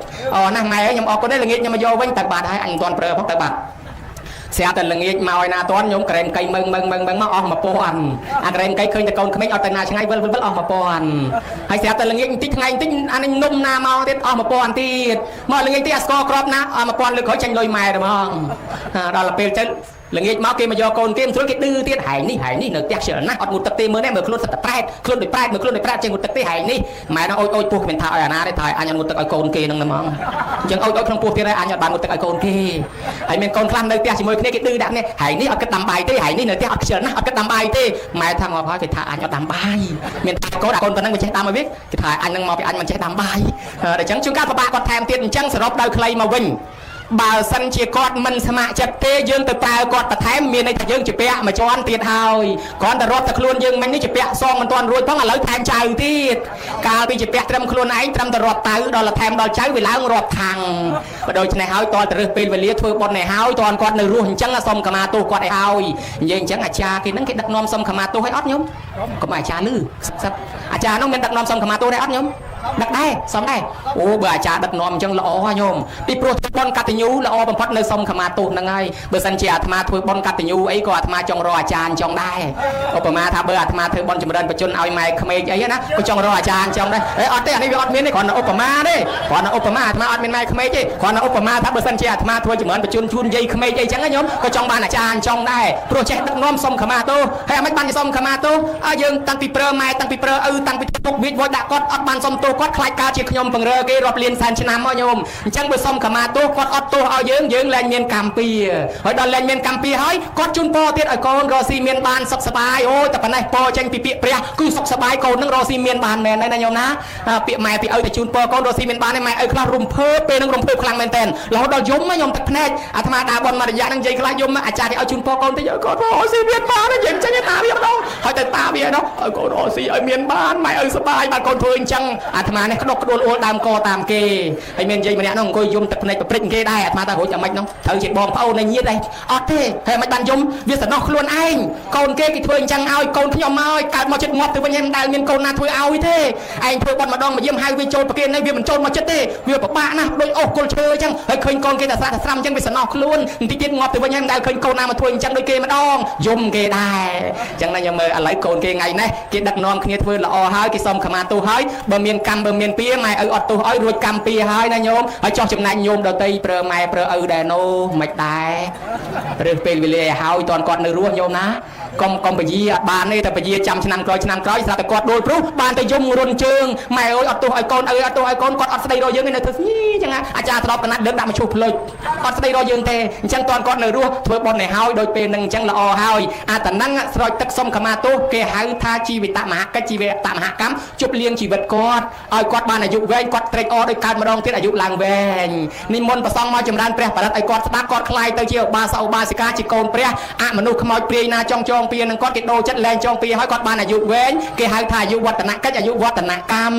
năng mày ơi nhưng mà có đấy là nghịch nhưng mà vô vinh tạc bạc hay anh toàn bờ phóng tạc bạc sẽ tên là nghịch màu na toán nhóm kèm cây mừng mà mà pon kèm cây khơi con không ở tại nào ngay vân mà pon hay sẽ tên là nghịch tích ngay tích anh nôm na mau tiết mà pon tiết mà là nghịch tiết score crop na mà pon lực khỏi tranh lôi mày rồi mà đó là pel chân là nghịch máu kia mà do con tiêm xuống cái đưa tiết hải ní nợ tiếc sợ nát một tập tiêm mới đem được luôn tập pride luôn để pride trên một tập tiết hải ní mà nó ôi buộc mình thải na đấy thải anh nhận một tập con kia nâng mà chẳng ôi không buộc kia đây anh nhận bàn một tập con kia hay mình con khăn đây tiếc chỉ mới cái đưa đạn này hải ní ở cái tầm bài tê hải ní nợ tiếc sợ nát ở cái tầm bài tê mà thằng ngọc hỏi cái thải anh nhận tầm bài mình có đã con vẫn đang mình chơi tầm mà biết cái thải anh đang mò cái anh mình chơi tầm bài để chẳng chúng ta và bạn còn thèm tiền chẳng sợ đau clay mà vinh bà sân chỉ con mình sma chặt tê dương từ tài con ta thái miền này dương chỉ bẹ mà cho ăn tiền hào con ta rót ta luôn dương mình đi chỉ bẹ xong mình toàn rồi có là lấy tham trái tiết cao đi chỉ bẹ trăm luôn ấy trăm ta rót tới đó là tham đó trái vì lão rót thằng và đôi này háo toàn ta rước pin về liệt thôi bọn này háo toàn con này luôn chẳng là xong cả mà tu con này háo nhưng chẳng là cha cái nắng cái đặc nom xong cả mà tu hay ót nhúng có mà cha lư cha nó men đặc nom xong cả mà tu hay ót nhúng đặc đây xong đây ô bà cha đặc nom chẳng lọ hoa nhôm đi pro bon cắt nhú là o bằng phát nơi xong khama tu năng ai bữa sân trẻ thà thôi bon cắt nhú ấy có thà trong rò chàn trong đây ô mà thà bữa thà thôi bon chừng đơn bật chun ao mày khmei ấy na có trong rò chàn trong đây ấy ở đây anh đi ọt miên đấy còn là Obama đấy còn là Obama thà ọt miên mai khmei chứ còn là Obama thà bữa sân trẻ thà thôi chừng đơn bật chun chun dây khmei dây chẳng á nhóm có trong bàn là chàn trong đây project đặc nom xong khama tu hay mấy ban xong khama tu dương tăng pi pro mai tăng pi pro tăng pi tục viết voi đã có ọt ban xong tu có khai cao chỉ nhom bằng rơ cái rọp liên san chnam á nhom chẳng bữa xong khama tu có ọt tu ao dương lên miền cam pi hỏi đòn lên miền cam pi hỏi có chun po tiết ở con rò xi miền ban sọc sbài ôi tập này po tranh pi pi pria cứ sọc sbài con nâng rò xi miền ban mền đây này nhom ná pi mày pi ơiแต่ chun po con rò xi miền ban này mày ơi khla rùm phơ pe nâng rùm phơ khlang men tenเราดอยุ่มไม่ยอมตักแน่อาตมาด่าบอลมาระยะนั่งใจคลายยุ่มอาจารย์ที่เอาชุนพอคนที่เยอะก็รอซีเมียนบ้านนะยังจะตาเบี้ยน้องคอยแต่ตาเบี้ยน้องก็รอซีไอเมียนบ้านไม่สบายบ้านคนเพื่อนจังอาตมาเนี่ยเขาดกโดนโอตามกอตามเกไอเมียนใจมันเนี่ยน้องก็ยุ่มตักในประเด็นเกได้อาตมาตาหัวจะไม่น้องเธอจีบองเผาในเงี้ยได้อ๋อเท่เฮ้ยไม่บันยุ่มเวียสนอกล้วนไอ้คนเกกี่เพื่อนจังเอาคนขยมเอาการมาเช็ดงอตัวเป็นยังได้เมียนคนน่าช่วยเอาเท่ไอ้เพื่อนบอลมาดองมาเยี่ยมให้วิโจประเกณฑ์ในเวียมันโจมาเช็ดเท่เวียปะปะนะโดยโอ้คนเชยจังเฮ้ยเคยคนเกแต่ซ้ำจังไปสนอกล้วนที่กินงอตัวเป็นยังได้เคยคนน่ามาช่วยจังโดยเกมาดองยุ่มเกได้จังนั่นยังเมื่ออะไรคนเกไงเนี่ยเกดักนอนขี้เพื่อนละอ๋อให้กิซ้อมขมาตัวให้บะเมียนกำบะเมียนเปี๊ยไม่อดตัวให้รวยกำเปี๊ยให้นะโยมให้จอจำนายโยมเดาตีเปรย์ไม่เปรย์ได้โน่ไม่ได้เรื่องเป็นวิเลยหายตอนก่อนในรั้วโยมนะกองไปยีบ้านนี่แต่ไปยีจำชนะกรอยสระแต่กอดโดยพรุบ้านแต่ยุ่งรุนเชิงไม่เอ้ยอดตัวไอ้กอนอดตัวไอ้กอนกอดอดสไตรอยยังไงเนี่ยเธอนี่จังไงอาจารย์ตลอดกันนัดเดินดำมาชุบเลยอดสไตรอยยังเตะจังตอนก่อนในรั้วเธอบอลในหายโดยเป็นหนึ่งจังละอหายแต่นั่งสอยตักส้มขมาตัวเกหายท่าชีวิตตามหากชีวิตตามหากรรมจุบเลี้ยงชีวิตกอดไอ้กอดบ้านอายุเวงกอดเตะอโดยการมาดองเทศอายุลางเวงนิมนต์ประซองมาจำรานเปรี้ยปลัดไอ้กอดสตาร์กอดคลายเตยเชี่ยวบาสเอาบาสิกาจิโกนเปรี้ยมนุษย์ขโมยเปรี้ยนาจองเปรี้ยนังกอดกิโดจัดแรงจองปีให้กอดบ้านอายุเว้นเกหายถ่ายอายุวัฒนะก็อายุวัฒนกรรม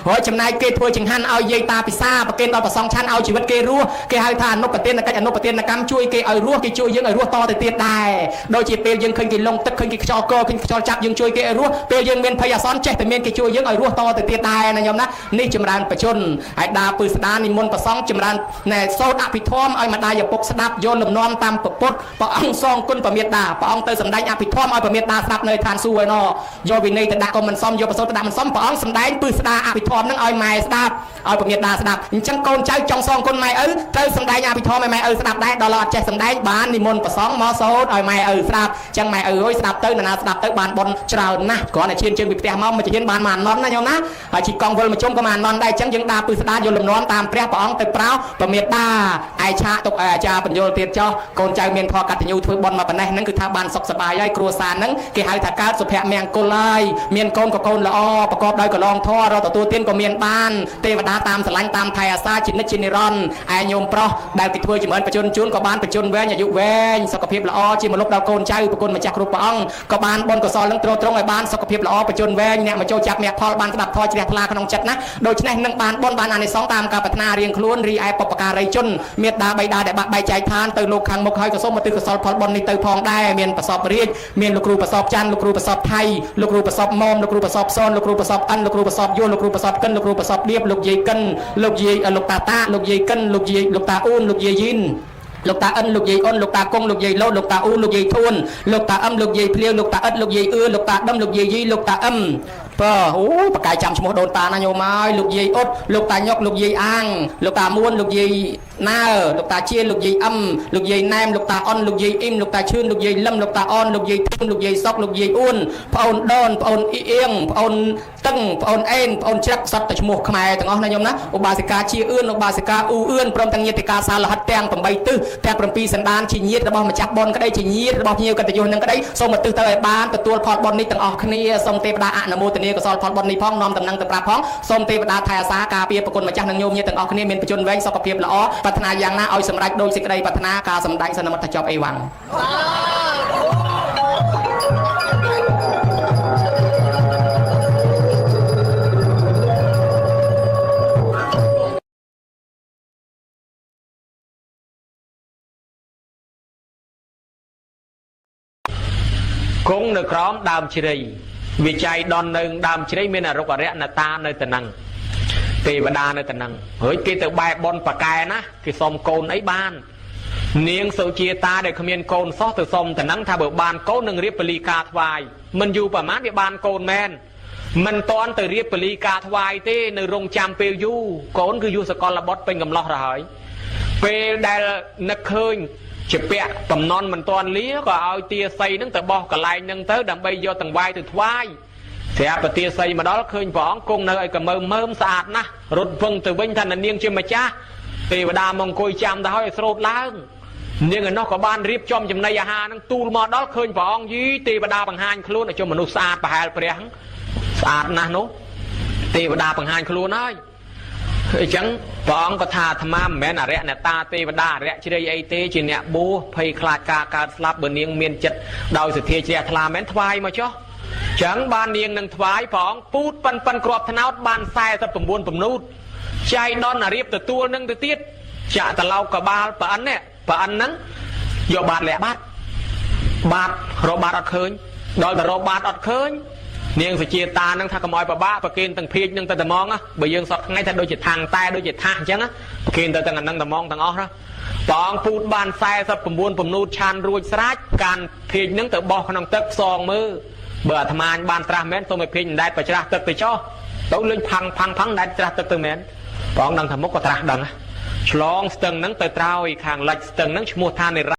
โหยจำนายเกทัวจิงหันเอาเยตาพิซาประเกณฑ์ตอนประสองชั้นเอาชีวิตเกรัวเกหายถ่ายนกกระเตียนก็จะนกกระเตียนกรรมช่วยเกเอารัวเกช่วยยังเอารัวต่อแต่เตียนได้โดยจีเปียยังเคยกินลงตึกเคยกินจอโก้เคยจอจับยังช่วยเกเอารัวเปียยังเมียนพยาซ้อนเจ็แต่เมียนเกช่วยยังเอารัวต่อแต่เตียนได้นะยมนะนี่จำรานประชนไอ้ดาปืนสดานิมนต์ประสองจำรานในโซดอภิธรรมไอ้มาได้อย่าปกสดับโยนลมนอนตามปดปะองซองกุนประเมียดาปะองเตยสำได้อภิธรรมไอ้ประเมียดาสดับในทานสู้ไว้นโยวินัยแต่ดาก็มันซ้อมโยประสบแต่ดามันซ้อมปองสำได้ปืนสดาอภิธรนั่งอ้อยไม้สดับอ้อยประเมียดาสดับจังโกนใจจองซองคนไม้เตยสำได้อภิธรไม้สดับได้ดอลลาร์ใจสำได้บ้านนิมนต์ประสองมอโซดอ้อยไม้สดับจังไม้สดับเตยนาสดับเตยบ้านบนเจ้านะก่อนในเชียนเชิงวิเตียมอมันจะเห็นบ้านมันนอนนะโยนะจีกองเวลมาชมก็มันนอนได้จังยังดาปืนสดาโยลมนอนตามเปรี้ยปองเตยเปล่าประเมียดาไอชาตกไอชาปัญโยเตียเจ้าโกนใจเมียนพอกัตยูถือบอลมาปนนั่นคือท่าบ้านสกสบาย ហើយគ្រួសារហ្នឹងគេហៅថាកើតសុភមង្គលហើយមានកូនក៏កូនល្អប្រកបដោយកលងធម៌រកទទួលទានក៏មានបានទេវតាតាមស្រឡាញ់តាមថែអាសាជានិច្ចជានិរន្តរ៍ឯញោមប្រុសដែលគេធ្វើជំនឿបច្ចុប្បន្នជូនក៏បានបច្ចុប្បន្នវែងអាយុវែងសុខភាពល្អជាមនុស្សដល់កូនចៅប្រគុណម្ចាស់គ្រប់ព្រះអង្គក៏បានបុណ្យកុសលនឹងទ្រទ្រង់ឲ្យបានសុខភាពល្អបច្ចុប្បន្នវែងអ្នកមកចូលចាប់មគ្គផលបានស្ដាប់ធម៌ជ្រះថ្លាក្នុងចិត្តណាដូច្នេះនឹងបានបុណ្យបានអានិសង្សតាមការប្រាថ្នារៀងខ្លួនរីឯបុព្វការីជនមេត្តាបិតាដែលបាក់បែកចែកឋានទៅលោកខាងមុខហើយក៏សូមឧទ្ទិសកុសលផលបុណ្យនេះទៅផងដែរមានប្រសពរាជមានលោកគ្រូប្រសពច័ន្ទលោកគ្រូប្រសពថៃលោកគ្រូប្រសពមុំលោកគ្រូប្រសពសនលោកគ្រូប្រសពអិនលោកគ្រូប្រសពយល់លោកគ្រូប្រសពកិនលោកគ្រូប្រសពដៀបលោកយាយកិនលោកយាយលោកតាតាលោកយាយកិនលោកតាអ៊ូនលោកយាយយីនលោកតាអិនលោកយាយអ៊ុនលោកតាគង់លោកយាយឡូលោកតាអ៊ូលោកយាយធួនលោកតាអឹមលោកយាយភ្លៀវលោកតាអិតលោកយាយអឿលោកតាដឹមលោកយាយយីលោកតាអឹមបើអូបកាយចាំឈ្មោះដូនតាណាញោមហើយលោកយាយអ៊ុតលោកតាញុកលោកយាយអាងលោកតាមួនលោកយាយណាលោកតាជាលោកយាយអឹមលោកយាយណែមលោកតាអុនលោកយាយអ៊ីមលោកតាឈឿនលោកយាយលឹមលោកតាអនលោកយាយធុនលោកយាយសុកលោកយាយអ៊ូនប្អូនដនប្អូនអ៊ីអៀងប្អូនតឹងប្អូនអេនប្អូនច្រាក់សត្វតែឈ្មោះខ្មែរទាំងអស់ណាញោមណាឧបាសិកាជាអឿនឧបាសិកាអ៊ូអឿនព្រមទាំងញាតិកាសាលហិតទាំង8ទិសទាំង7សន្តានជាញាតិរបស់ម្ចាស់បុណ្យក្តីជាញាតិរបស់ភ្ញៀវកិត្តិយសនឹងក្តីសូមឧទ្ទិសទៅឲ្យបានទទួលផលបុណ្យនេះទាំងអស់គ្នាសូមទេវតាអនុមោទនាកុសលផលបុណ្យនេះផងនាំតំណែងទៅប្រាប់ផងសូមទេវតាថែអាសាការពារប្រគុណម្ចាស់និងញោមញាតិទាំងអស់គ្នាមានបញ្ជនវែងសុខភាពល្អប្រាថ្នាយ៉ាងណាឲ្យសម្រេចដោយសេចក្តីប្រាថ្នាការសម្ដែងសន្មតថាចប់អីវ៉ាំងគង់នៅក្រោមដើមជ្រៃវិច័យដននៅដើមជ្រៃមានអរុក្ខរៈណតានៅទៅនឹងទេវតានៅទៅនឹងហើយគេទៅបែបបនប៉កែណាគេសុំកូនអីបាននាងសុជាតាដែលគ្មានកូនសោះទៅសុំទៅនឹងថាបើបានកូននឹងរៀបពលីការថ្វាយមិនយូរប្រហែលវាបានកូនមែនមិនតន់ទៅរៀបពលីការថ្វាយទេនៅរងចាំពេលយូរកូនគឺយូរសកលបុត្រពេញកំឡោះទៅហើយពេលដែលនឹកឃើញជាពាក់កំណន់មិនតន់លាក៏ឲ្យទាស័យនឹងទៅបោះកន្លែងនឹងទៅដើម្បីយកទាំងវាយទៅថ្វាយស្រាប់តែទាស័យមកដល់ឃើញព្រះអង្គគង់នៅឲ្យកមើមើមស្អាតណាស់រត់វឹងទៅវិញថានាងជាម្ចាស់ទេវតាមកអង្គុយចាំទៅឲ្យស្រោតឡើងនាងឯនោះក៏បានរៀបចំចំណីអាហារនឹងទូលមកដល់ឃើញព្រះអង្គយីទេវតាបង្ហាញខ្លួនឲ្យជុំមនុស្សស្អាតប្រហែលព្រះស្អាតណាស់នោះទេវតាបង្ហាញខ្លួនហើយអញ្ចឹងព្រះអង្គក៏ថាអាត្មាមិនមែនអរិយអ្នកតាទេវតាអរិយជ្រៃអីទេជាអ្នកបួសភ័យខ្លាចការកើតស្លាប់បើនាងមានចិត្តដោយសទ្ធាជ្រះថ្លាមែនថ្វាយមកចុះអញ្ចឹងបាននាងនឹងថ្វាយព្រះអង្គពូតប៉ិនគ្រាប់ថ្នោតបាន49ពំនូតចៃដនរៀបទទួលនឹងទៅទៀតចាក់តឡោកកបាលប្រអិននេះប្រអិនហ្នឹងយកបាតលាក់បាតរកបាតអត់ឃើញដល់តែរកបាតអត់ឃើញនាងសុជាតានឹងថាកុំឲ្យប្របាក់ប្រគេនទាំងភៀកនឹងទៅត្មងបើយើងសតថ្ងៃថាដូចជាថាងតែដូចជាថាសអញ្ចឹងប្រគេនទៅទាំងអានឹងត្មងទាំងអស់ណាព្រះអង្គពូតបាន49ពំនូតឆានរួចស្រេចកាន់ភៀកនឹងទៅបោះក្នុងទឹកផ្សងមើលបើអាត្មាបានត្រាស់មែនសូមឲ្យភៀកមិនដែលប្រច្រាស់ទឹកទៅចោះទៅលេងផាំងដែលច្រាស់ទឹកទៅមែនព្រះអង្គដឹងថាមុខក៏ត្រាស់ដឹងឆ្លងស្ទឹងហ្នឹងទៅត្រើយខាងលិចស្ទឹងហ្នឹងឈ្មោះថានិ